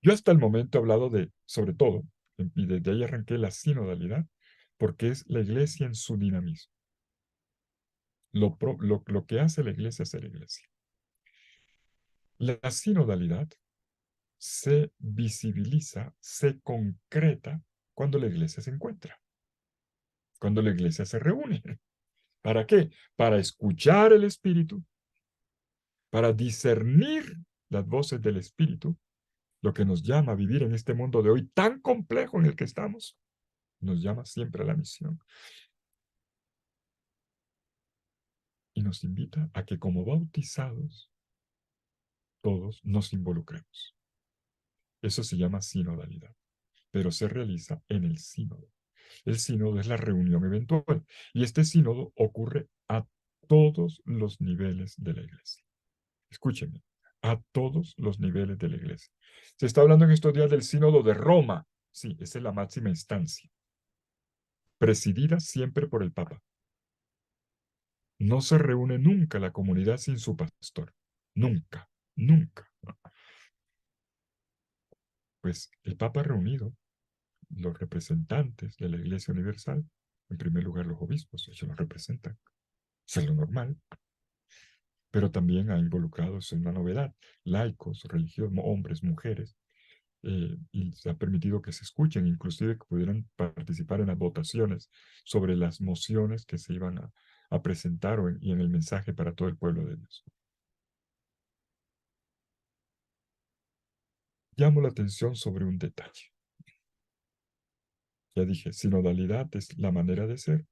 Speaker 1: Yo hasta el momento he hablado de, sobre todo, y desde ahí arranqué la sinodalidad, porque es la iglesia en su dinamismo. Lo que hace la iglesia es ser iglesia. La sinodalidad se visibiliza, se concreta cuando la iglesia se encuentra, cuando la iglesia se reúne. ¿Para qué? Para escuchar el Espíritu, para discernir las voces del Espíritu, lo que nos llama a vivir en este mundo de hoy tan complejo en el que estamos, nos llama siempre a la misión y nos invita a que como bautizados todos nos involucremos. Eso se llama sinodalidad, pero se realiza en el sínodo. El sínodo es la reunión eventual y este sínodo ocurre a todos los niveles de la iglesia. Escúchenme, a todos los niveles de la iglesia. Se está hablando en estos días del sínodo de Roma. Sí, esa es la máxima instancia, presidida siempre por el Papa. No se reúne nunca la comunidad sin su pastor. Nunca, nunca. Pues el Papa ha reunido los representantes de la Iglesia Universal, en primer lugar los obispos, ellos los representan, eso es lo normal, pero también ha involucrado, es una novedad, laicos, religiosos, hombres, mujeres, y se ha permitido que se escuchen, inclusive que pudieran participar en las votaciones sobre las mociones que se iban a presentar y en el mensaje para todo el pueblo de Dios. Llamo la atención sobre un detalle. Ya dije, sinodalidad es la manera de ser.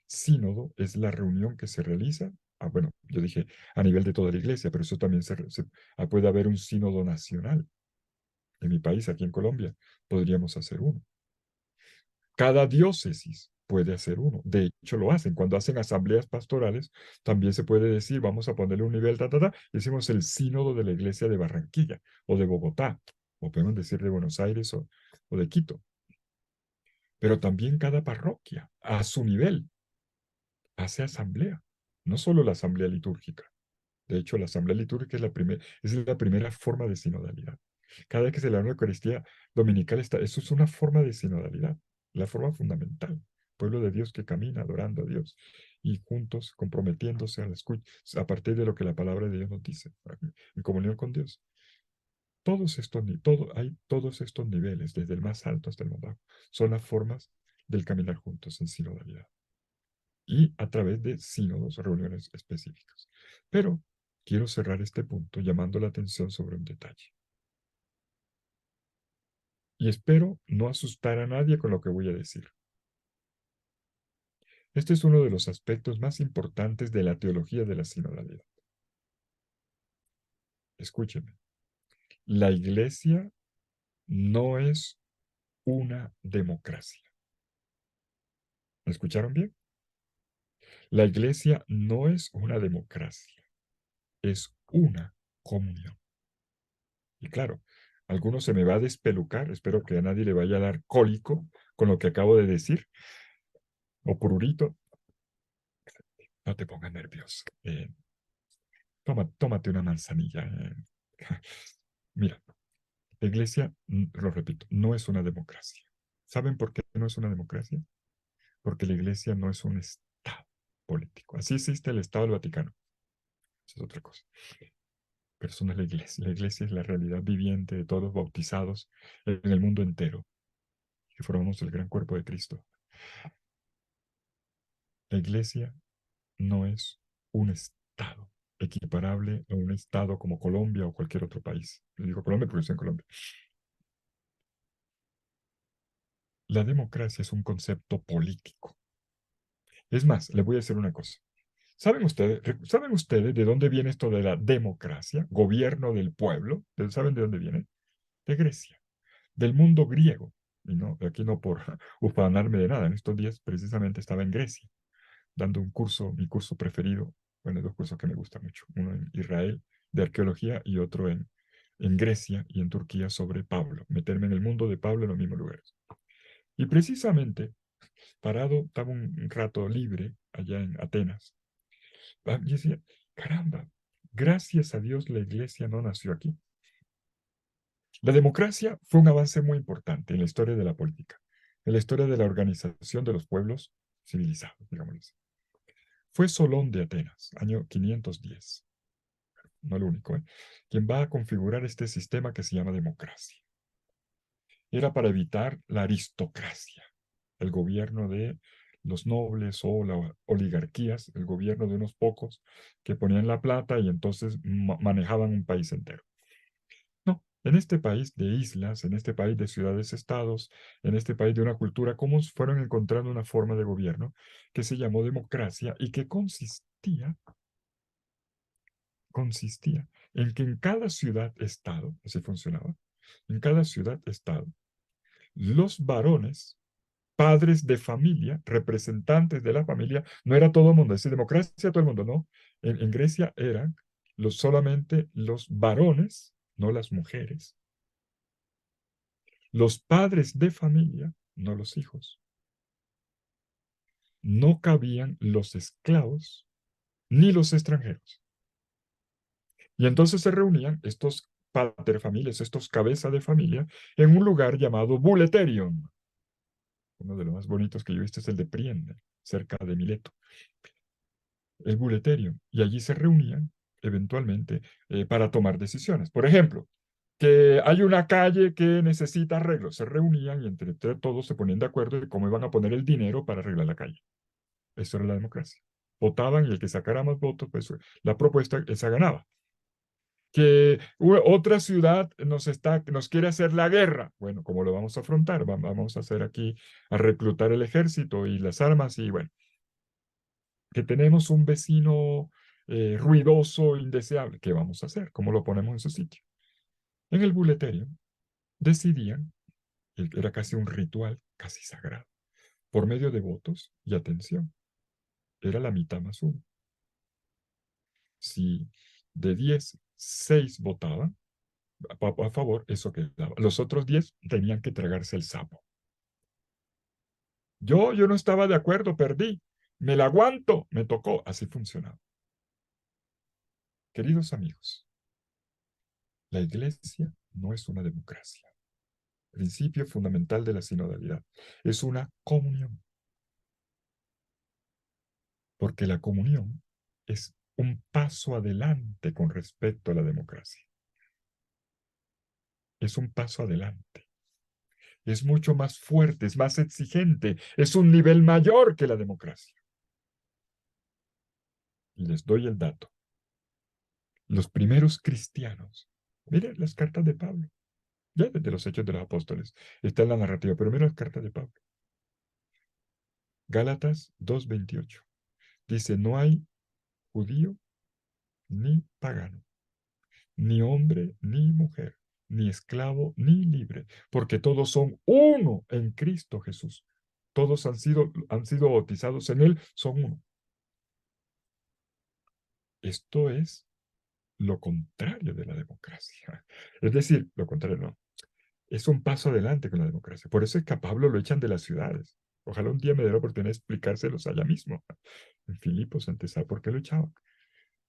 Speaker 1: Sínodo es la reunión que se realiza, bueno, yo dije a nivel de toda la iglesia, pero eso también puede haber un sínodo nacional. En mi país, aquí en Colombia, podríamos hacer uno. Cada diócesis puede hacer uno. De hecho, lo hacen. Cuando hacen asambleas pastorales, también se puede decir, vamos a ponerle un nivel, y decimos el sínodo de la iglesia de Barranquilla o de Bogotá, o podemos decir de Buenos Aires o de Quito. Pero también cada parroquia, a su nivel, hace asamblea, no solo la asamblea litúrgica. De hecho, la asamblea litúrgica es la primera forma de sinodalidad. Cada vez que se le da una Eucaristía dominical, eso es una forma de sinodalidad, la forma fundamental. Pueblo de Dios que camina adorando a Dios y juntos comprometiéndose a la escucha, a partir de lo que la palabra de Dios nos dice, en comunión con Dios. Hay todos estos niveles, desde el más alto hasta el más bajo, son las formas del caminar juntos en sinodalidad y a través de sínodos, reuniones específicas. Pero quiero cerrar este punto llamando la atención sobre un detalle. Y espero no asustar a nadie con lo que voy a decir. Este es uno de los aspectos más importantes de la teología de la sinodalidad. Escúcheme, la iglesia no es una democracia. ¿Me escucharon bien? La iglesia no es una democracia, es una comunión. Y claro, Alguno se me va a despelucar, espero que a nadie le vaya a dar cólico con lo que acabo de decir, o prurito. No te pongas nervioso. Tómate una manzanilla. Mira, la iglesia, lo repito, no es una democracia. ¿Saben por qué no es una democracia? Porque la iglesia no es un estado político. Así existe el Estado del Vaticano. Eso es otra cosa. Pero eso no es la iglesia. La iglesia es la realidad viviente de todos bautizados en el mundo entero, que formamos el gran cuerpo de Cristo. La iglesia no es un estado equiparable a un estado como Colombia o cualquier otro país. Yo digo Colombia porque estoy en Colombia. La democracia es un concepto político. Es más, le voy a decir una cosa. ¿Saben ustedes de dónde viene esto de la democracia? Gobierno del pueblo. ¿Saben de dónde viene? De Grecia, del mundo griego. Y no, aquí no por ufanarme de nada. En estos días precisamente estaba en Grecia, dando un curso, mi curso preferido. Bueno, dos cursos que me gustan mucho. Uno en Israel de arqueología y otro en Grecia y en Turquía sobre Pablo. Meterme en el mundo de Pablo en los mismos lugares. Y precisamente, parado, estaba un rato libre allá en Atenas. Y decía, caramba, gracias a Dios la iglesia no nació aquí. La democracia fue un avance muy importante en la historia de la política, en la historia de la organización de los pueblos civilizados, digámoslo así. Fue Solón de Atenas, año 510, no el único, quien va a configurar este sistema que se llama democracia. Era para evitar la aristocracia, el gobierno de los nobles o las oligarquías, el gobierno de unos pocos que ponían la plata y entonces manejaban un país entero. No, en este país de islas, en este país de ciudades-estados, en este país de una cultura, cómo fueron encontrando una forma de gobierno que se llamó democracia y que consistía en que en cada ciudad-estado, así funcionaba, en cada ciudad-estado, los varones, padres de familia, representantes de la familia, no era todo el mundo, es decir, democracia todo el mundo, no. En Grecia eran solamente los varones, no las mujeres, los padres de familia, no los hijos. No cabían los esclavos ni los extranjeros. Y entonces se reunían estos paterfamilias, estos cabezas de familia, en un lugar llamado Buleterion. Uno de los más bonitos que yo he visto es el de Priene, cerca de Mileto. El Buleterion. Y allí se reunían eventualmente para tomar decisiones. Por ejemplo, que hay una calle que necesita arreglo. Se reunían y entre todos se ponían de acuerdo de cómo iban a poner el dinero para arreglar la calle. Eso era la democracia. Votaban y el que sacara más votos, pues la propuesta esa ganaba. Que otra ciudad nos quiere hacer la guerra. Bueno, ¿cómo lo vamos a afrontar? Vamos a hacer aquí, a reclutar el ejército y las armas y bueno, que tenemos un vecino ruidoso, indeseable. ¿Qué vamos a hacer? ¿Cómo lo ponemos en su sitio? En el buleterio decidían, era casi un ritual, casi sagrado, por medio de votos y atención. Era la mitad más uno. Si de 10, 6 votaban a favor, eso quedaba. Los otros 10 tenían que tragarse el sapo. Yo no estaba de acuerdo, perdí. Me la aguanto, me tocó. Así funcionaba. Queridos amigos, la iglesia no es una democracia. Principio fundamental de la sinodalidad. Es una comunión. Porque la comunión es un paso adelante con respecto a la democracia. Es un paso adelante. Es mucho más fuerte, es más exigente, es un nivel mayor que la democracia. Y les doy el dato. Los primeros cristianos, miren las cartas de Pablo, ya desde los Hechos de los Apóstoles, está en la narrativa, pero miren las cartas de Pablo. Gálatas 2:28. Dice, no hay judío ni pagano, ni hombre ni mujer, ni esclavo ni libre, porque todos son uno en Cristo Jesús. Todos han sido bautizados en Él, son uno. Esto es lo contrario de la democracia. Es decir, lo contrario no. Es un paso adelante con la democracia. Por eso es que a Pablo lo echan de las ciudades. Ojalá un día me dé la oportunidad de explicárselos allá mismo, en Filipos, en Tesal. ¿Por qué lo echaban?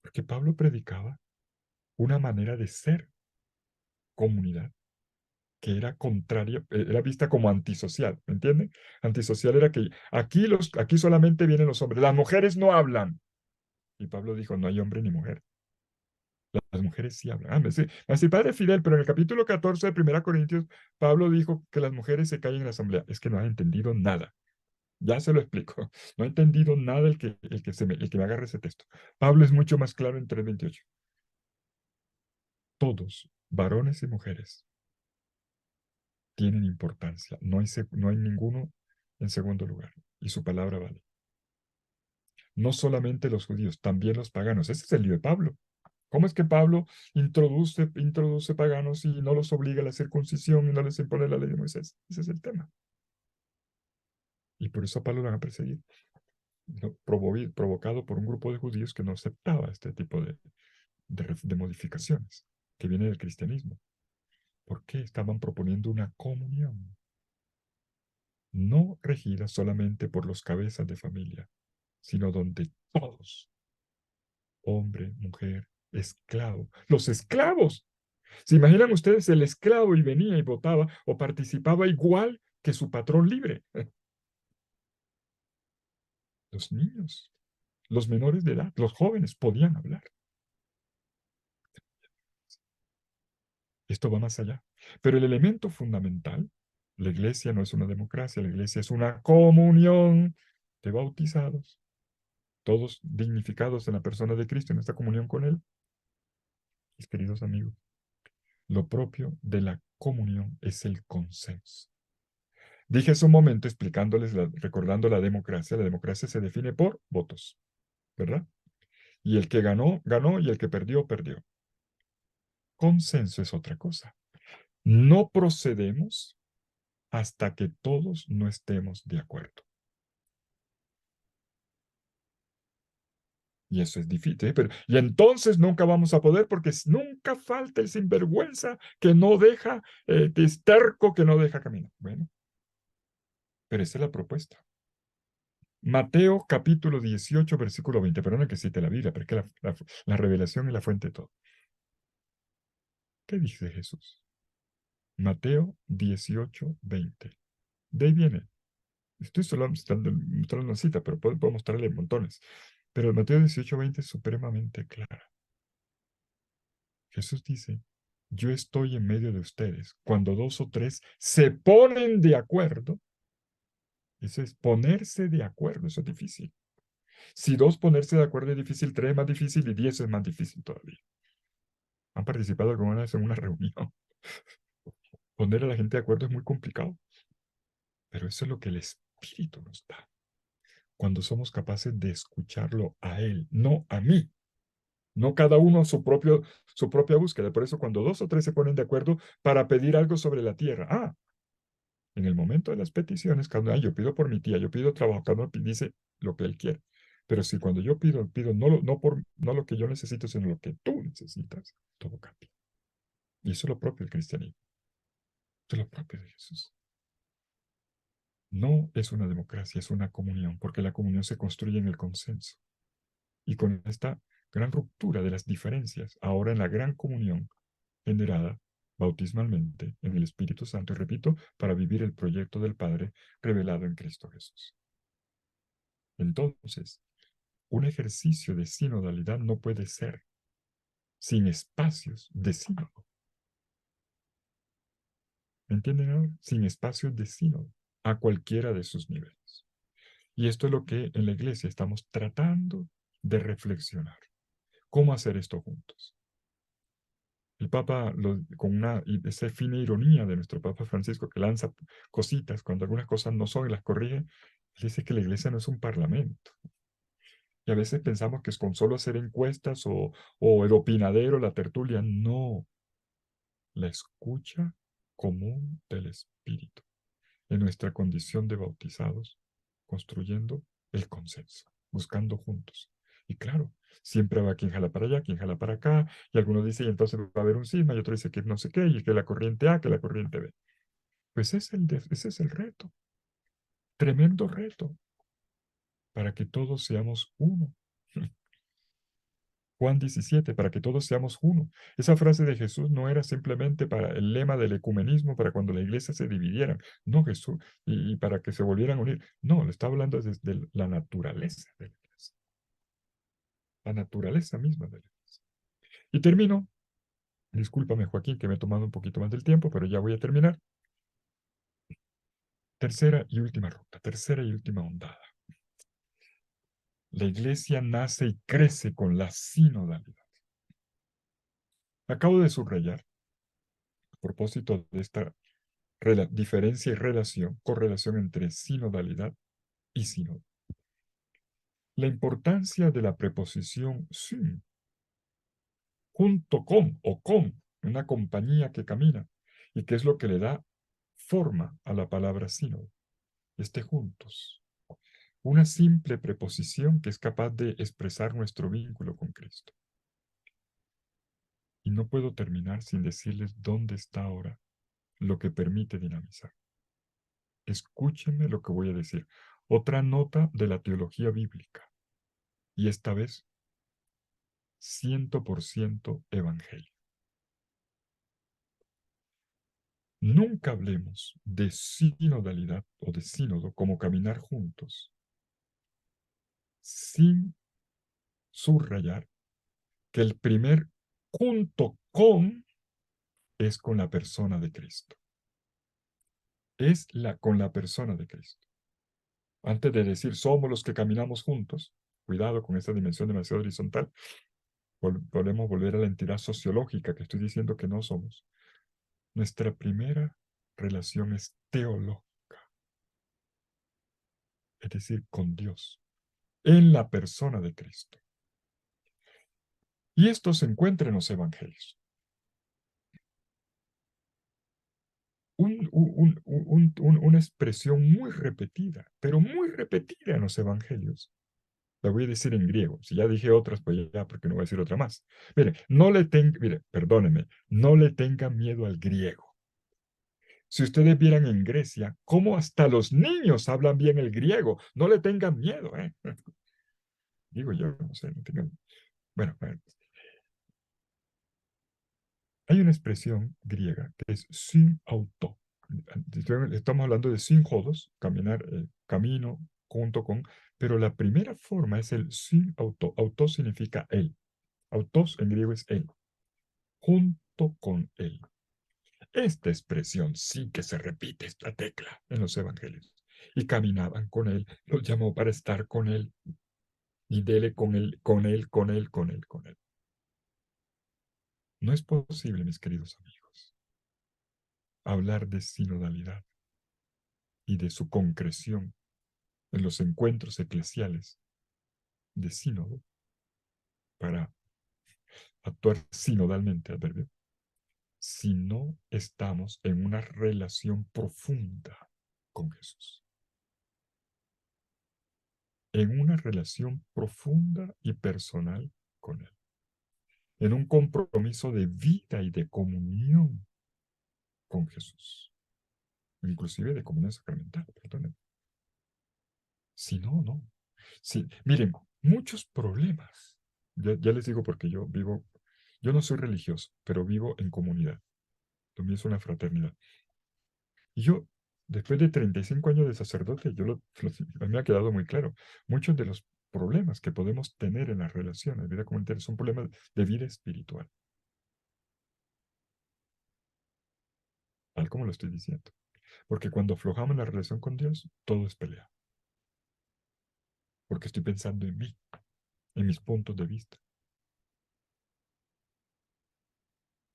Speaker 1: Porque Pablo predicaba una manera de ser comunidad que era contraria, era vista como antisocial, ¿me entienden? Antisocial era que aquí solamente vienen los hombres, las mujeres no hablan. Y Pablo dijo, no hay hombre ni mujer. Las mujeres sí hablan. Me padre Fidel, pero en el capítulo 14 de Primera Corintios, Pablo dijo que las mujeres se callen en la asamblea. Es que no ha entendido nada. Ya se lo explico. No ha entendido nada el que me agarre ese texto. Pablo es mucho más claro en 3:28. Todos, varones y mujeres, tienen importancia. No hay ninguno en segundo lugar. Y su palabra vale. No solamente los judíos, también los paganos. Ese es el lío de Pablo. ¿Cómo es que Pablo introduce paganos y no los obliga a la circuncisión y no les impone la ley de Moisés? Ese es el tema. Y por eso a Pablo lo van a perseguir, ¿no? Provocado por un grupo de judíos que no aceptaba este tipo de modificaciones que viene del cristianismo. ¿Por qué? Estaban proponiendo una comunión, no regida solamente por los cabezas de familia, sino donde todos, hombre, mujer, esclavo, los esclavos. ¿Se imaginan ustedes el esclavo y venía y votaba o participaba igual que su patrón libre? Los niños, los menores de edad, los jóvenes podían hablar. Esto va más allá. Pero el elemento fundamental, la iglesia no es una democracia, la iglesia es una comunión de bautizados, todos dignificados en la persona de Cristo, en esta comunión con Él. Mis queridos amigos, lo propio de la comunión es el consenso. Dije hace un momento explicándoles, recordando la democracia se define por votos, ¿verdad? Y el que ganó, ganó, y el que perdió, perdió. Consenso es otra cosa. No procedemos hasta que todos no estemos de acuerdo. Y eso es difícil, ¿eh? Y entonces nunca vamos a poder porque nunca falta el sinvergüenza que no deja, que es terco, que no deja caminar. Bueno, pero esa es la propuesta. Mateo capítulo 18, versículo 20. Perdona que cite la Biblia, porque la revelación es la fuente de todo. ¿Qué dice Jesús? Mateo 18, 20. De ahí viene. Estoy solo mostrando una cita, pero puedo mostrarle montones. Pero Mateo 18, 20 es supremamente clara. Jesús dice, yo estoy en medio de ustedes. Cuando dos o tres se ponen de acuerdo, eso es ponerse de acuerdo, eso es difícil. Si dos ponerse de acuerdo es difícil, tres es más difícil y 10 es más difícil todavía. ¿Han participado alguna vez en una reunión? Poner a la gente de acuerdo es muy complicado, pero eso es lo que el Espíritu nos da. Cuando somos capaces de escucharlo a Él, no a mí, no cada uno su propia búsqueda. Por eso cuando dos o tres se ponen de acuerdo para pedir algo sobre la tierra, en el momento de las peticiones, cuando yo pido por mi tía, yo pido trabajo, cada uno dice lo que él quiere. Pero si cuando yo pido no lo que yo necesito, sino lo que tú necesitas, todo cambia. Y eso es lo propio del cristianismo. Eso es lo propio de Jesús. No es una democracia, es una comunión, porque la comunión se construye en el consenso. Y con esta gran ruptura de las diferencias, ahora en la gran comunión generada bautismalmente en el Espíritu Santo, y repito, para vivir el proyecto del Padre revelado en Cristo Jesús. Entonces, un ejercicio de sinodalidad no puede ser sin espacios de sínodo. ¿Me entienden ahora? Sin espacios de sínodo a cualquiera de sus niveles. Y esto es lo que en la iglesia estamos tratando de reflexionar. ¿Cómo hacer esto juntos? El Papa, esa fina ironía de nuestro Papa Francisco, que lanza cositas cuando algunas cosas no son y las corrige, él dice que la iglesia no es un parlamento. Y a veces pensamos que es con solo hacer encuestas o el opinadero, la tertulia. No, la escucha común del Espíritu en nuestra condición de bautizados, construyendo el consenso, buscando juntos. Y Y claro, siempre va quien jala para allá, quien jala para acá, y algunos dicen, y entonces va a haber un cisma, y otro dice que no sé qué, y que la corriente A, que la corriente B. Pues ese es el reto, tremendo reto, para que todos seamos uno. Juan 17, para que todos seamos uno. Esa frase de Jesús no era simplemente para el lema del ecumenismo, para cuando la iglesia se dividieran, no Jesús, y para que se volvieran a unir. No, le está hablando desde la naturaleza de la iglesia, la naturaleza misma de la iglesia. Y termino, discúlpame Joaquín, que me he tomado un poquito más del tiempo, pero ya voy a terminar. Tercera y última ruta, tercera y última ondada. La iglesia nace y crece con la sinodalidad. Acabo de subrayar, a propósito de esta diferencia y relación, correlación entre sinodalidad y sínodo. La importancia de la preposición sin, junto con o con, una compañía que camina, y que es lo que le da forma a la palabra sínodo, juntos. Una simple preposición que es capaz de expresar nuestro vínculo con Cristo. Y no puedo terminar sin decirles dónde está ahora lo que permite dinamizar. Escúchenme lo que voy a decir. Otra nota de la teología bíblica. Y esta vez, 100% evangelio. Nunca hablemos de sinodalidad o de sínodo como caminar juntos, sin subrayar que el primer junto con es con la persona de Cristo. Es con la persona de Cristo. Antes de decir somos los que caminamos juntos, cuidado con esta dimensión demasiado horizontal, podemos volver a la entidad sociológica que estoy diciendo que no somos. Nuestra primera relación es teológica, es decir, con Dios, en la persona de Cristo. Y esto se encuentra en los evangelios. Una expresión muy repetida, pero muy repetida en los evangelios. La voy a decir en griego. Si ya dije otras, pues ya, porque no voy a decir otra más. Mire, perdóneme, no le tengan miedo al griego. Si ustedes vieran en Grecia, cómo hasta los niños hablan bien el griego, no le tengan miedo, ¿eh? Digo yo, no sé, no tengan. Bueno, hay una expresión griega que es sin auto. Estamos hablando de sin jodos, caminar, camino, junto con, pero la primera forma es el sin auto. Auto significa él. Autos en griego es él. Junto con él. Esta expresión sí que se repite, esta tecla en los evangelios. Y caminaban con él, los llamó para estar con él. Y dele con él, con él, con él, con él, con él. No es posible, mis queridos amigos, hablar de sinodalidad y de su concreción en los encuentros eclesiales de sínodo para actuar sinodalmente, adverbio, si no estamos en una relación profunda con Jesús. En una relación profunda y personal con Él. En un compromiso de vida y de comunión con Jesús. Inclusive de comunión sacramental, perdónenme. Si no, no. Sí, miren, muchos problemas. Ya les digo porque yo no soy religioso, pero vivo en comunidad. Lo mío es una fraternidad. Y yo, después de 35 años de sacerdote, a mí me ha quedado muy claro, muchos de los problemas que podemos tener en las relaciones de vida comunitaria son problemas de vida espiritual, tal como lo estoy diciendo. Porque cuando aflojamos la relación con Dios, todo es pelea. Porque estoy pensando en mí, en mis puntos de vista.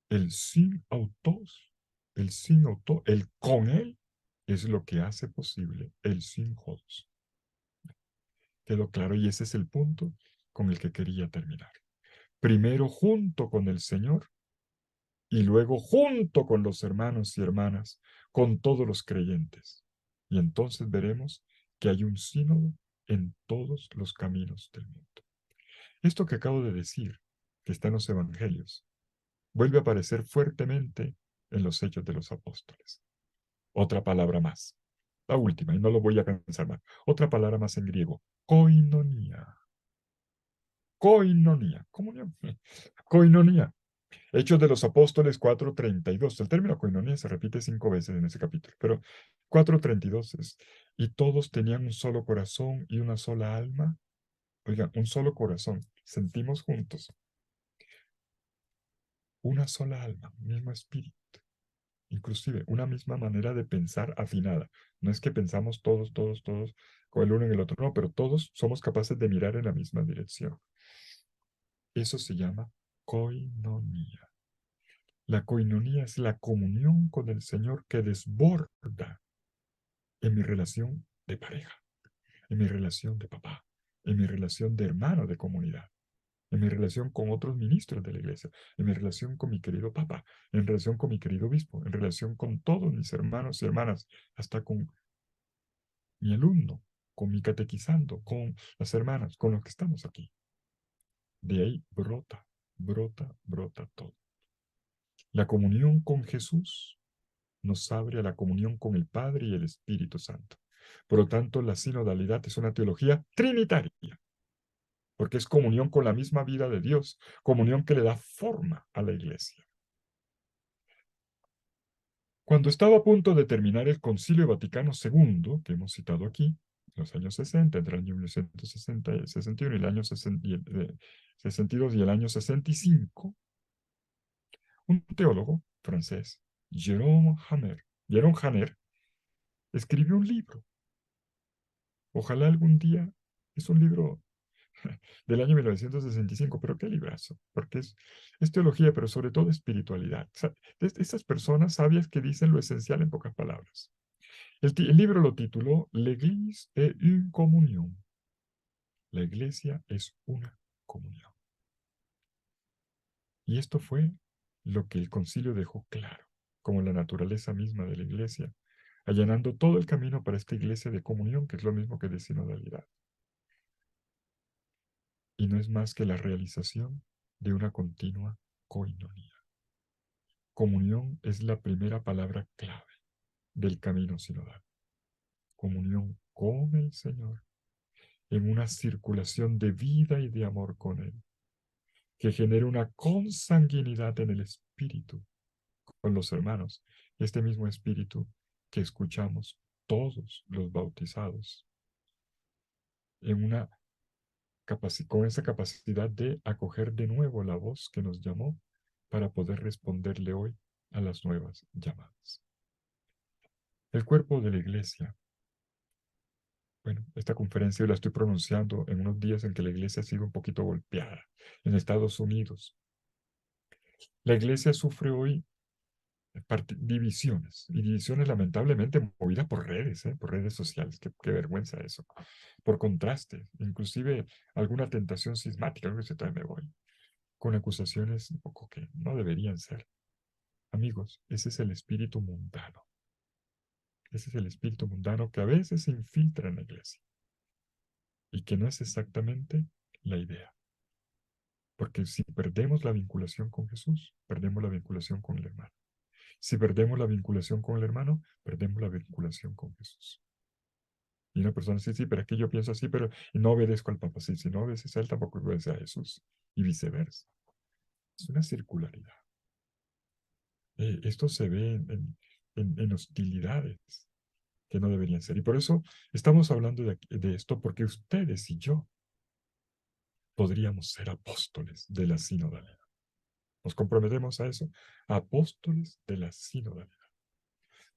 Speaker 1: El sin autos, el con él, es lo que hace posible el sin jodos. Quedó claro y ese es el punto con el que quería terminar. Primero junto con el Señor y luego junto con los hermanos y hermanas, con todos los creyentes. Y entonces veremos que hay un sínodo en todos los caminos del mundo. Esto que acabo de decir, que está en los Evangelios, vuelve a aparecer fuertemente en los Hechos de los Apóstoles. Otra palabra más, la última, y no lo voy a cansar más. Otra palabra más en griego, koinonia. Koinonia, comunión. Koinonia. Hechos de los Apóstoles 4:32. El término koinonia se repite 5 veces en ese capítulo, pero 4:32 es, y todos tenían un solo corazón y una sola alma. Oigan, un solo corazón. Sentimos juntos una sola alma, un mismo espíritu, inclusive una misma manera de pensar afinada. No es que pensamos todos con el uno en el otro, no, pero todos somos capaces de mirar en la misma dirección. Eso se llama koinonia. La koinonia es la comunión con el Señor que desborda en mi relación de pareja, en mi relación de papá, en mi relación de hermano de comunidad, en mi relación con otros ministros de la iglesia, en mi relación con mi querido papa, en relación con mi querido obispo, en relación con todos mis hermanos y hermanas, hasta con mi alumno, con mi catequizando, con las hermanas, con los que estamos aquí. De ahí brota todo. La comunión con Jesús nos abre a la comunión con el Padre y el Espíritu Santo. Por lo tanto, la sinodalidad es una teología trinitaria, porque es comunión con la misma vida de Dios, comunión que le da forma a la iglesia. Cuando estaba a punto de terminar el Concilio Vaticano II, que hemos citado aquí, en los años 60, entre el año 1961 y el año 62 y el año 65, un teólogo francés, Jérôme Janer, escribió un libro. Ojalá algún día, es un libro del año 1965, pero qué librazo, porque es teología, pero sobre todo espiritualidad. O sea, estas personas sabias que dicen lo esencial en pocas palabras. El libro lo tituló L'Église est une communion. La iglesia es una comunión. Y esto fue lo que el concilio dejó claro, como la naturaleza misma de la iglesia, allanando todo el camino para esta iglesia de comunión, que es lo mismo que de sinodalidad. Y no es más que la realización de una continua koinonia. Comunión es la primera palabra clave del camino sinodal. Comunión con el Señor en una circulación de vida y de amor con Él, que genere una consanguinidad en el espíritu con los hermanos, este mismo espíritu que escuchamos todos los bautizados, en una con esa capacidad de acoger de nuevo la voz que nos llamó para poder responderle hoy a las nuevas llamadas. El cuerpo de la iglesia. Bueno, esta conferencia la estoy pronunciando en unos días en que la iglesia ha sido un poquito golpeada en Estados Unidos. La iglesia sufre hoy divisiones, y divisiones lamentablemente movidas por redes sociales. Qué vergüenza eso. Por contraste, inclusive alguna tentación sismática, algo que se trae me voy, con acusaciones un poco que no deberían ser. Amigos, ese es el espíritu mundano. Ese es el espíritu mundano que a veces se infiltra en la iglesia y que no es exactamente la idea. Porque si perdemos la vinculación con Jesús, perdemos la vinculación con el hermano. Si perdemos la vinculación con el hermano, perdemos la vinculación con Jesús. Y una persona dice, sí, pero es que yo pienso así, pero no obedezco al Papa. Sí, si no obedeces a él, tampoco obedeces a Jesús. Y viceversa. Es una circularidad. Esto se ve en hostilidades que no deberían ser. Y por eso estamos hablando de esto, porque ustedes y yo podríamos ser apóstoles de la sinodalidad. Nos comprometemos a eso, apóstoles de la sinodalidad,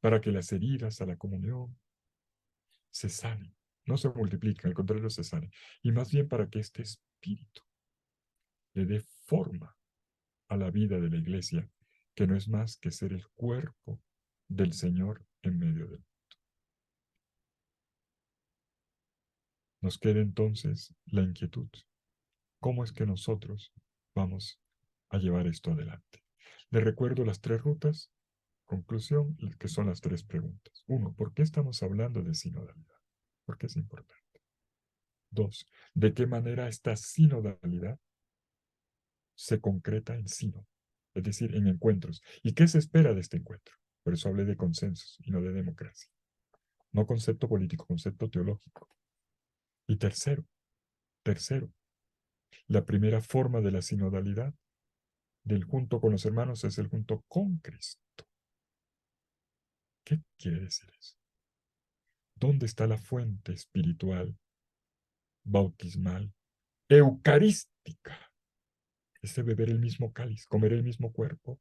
Speaker 1: para que las heridas a la comunión se sanen, no se multipliquen, al contrario, se sanen. Y más bien para que este espíritu le dé forma a la vida de la iglesia, que no es más que ser el cuerpo del Señor en medio del mundo. Nos queda entonces la inquietud. ¿Cómo es que nosotros vamos a llevar esto adelante? Les recuerdo las 3 rutas. Conclusión, que son las 3 preguntas. 1, ¿por qué estamos hablando de sinodalidad? ¿Por qué es importante? Dos, ¿de qué manera esta sinodalidad se concreta en sínodo? Es decir, en encuentros. ¿Y qué se espera de este encuentro? Por eso hablé de consensos y no de democracia. No concepto político, concepto teológico. Y tercero, la primera forma de la sinodalidad del junto con los hermanos es el junto con Cristo. ¿Qué quiere decir eso? ¿Dónde está la fuente espiritual, bautismal, eucarística? Ese beber el mismo cáliz, comer el mismo cuerpo,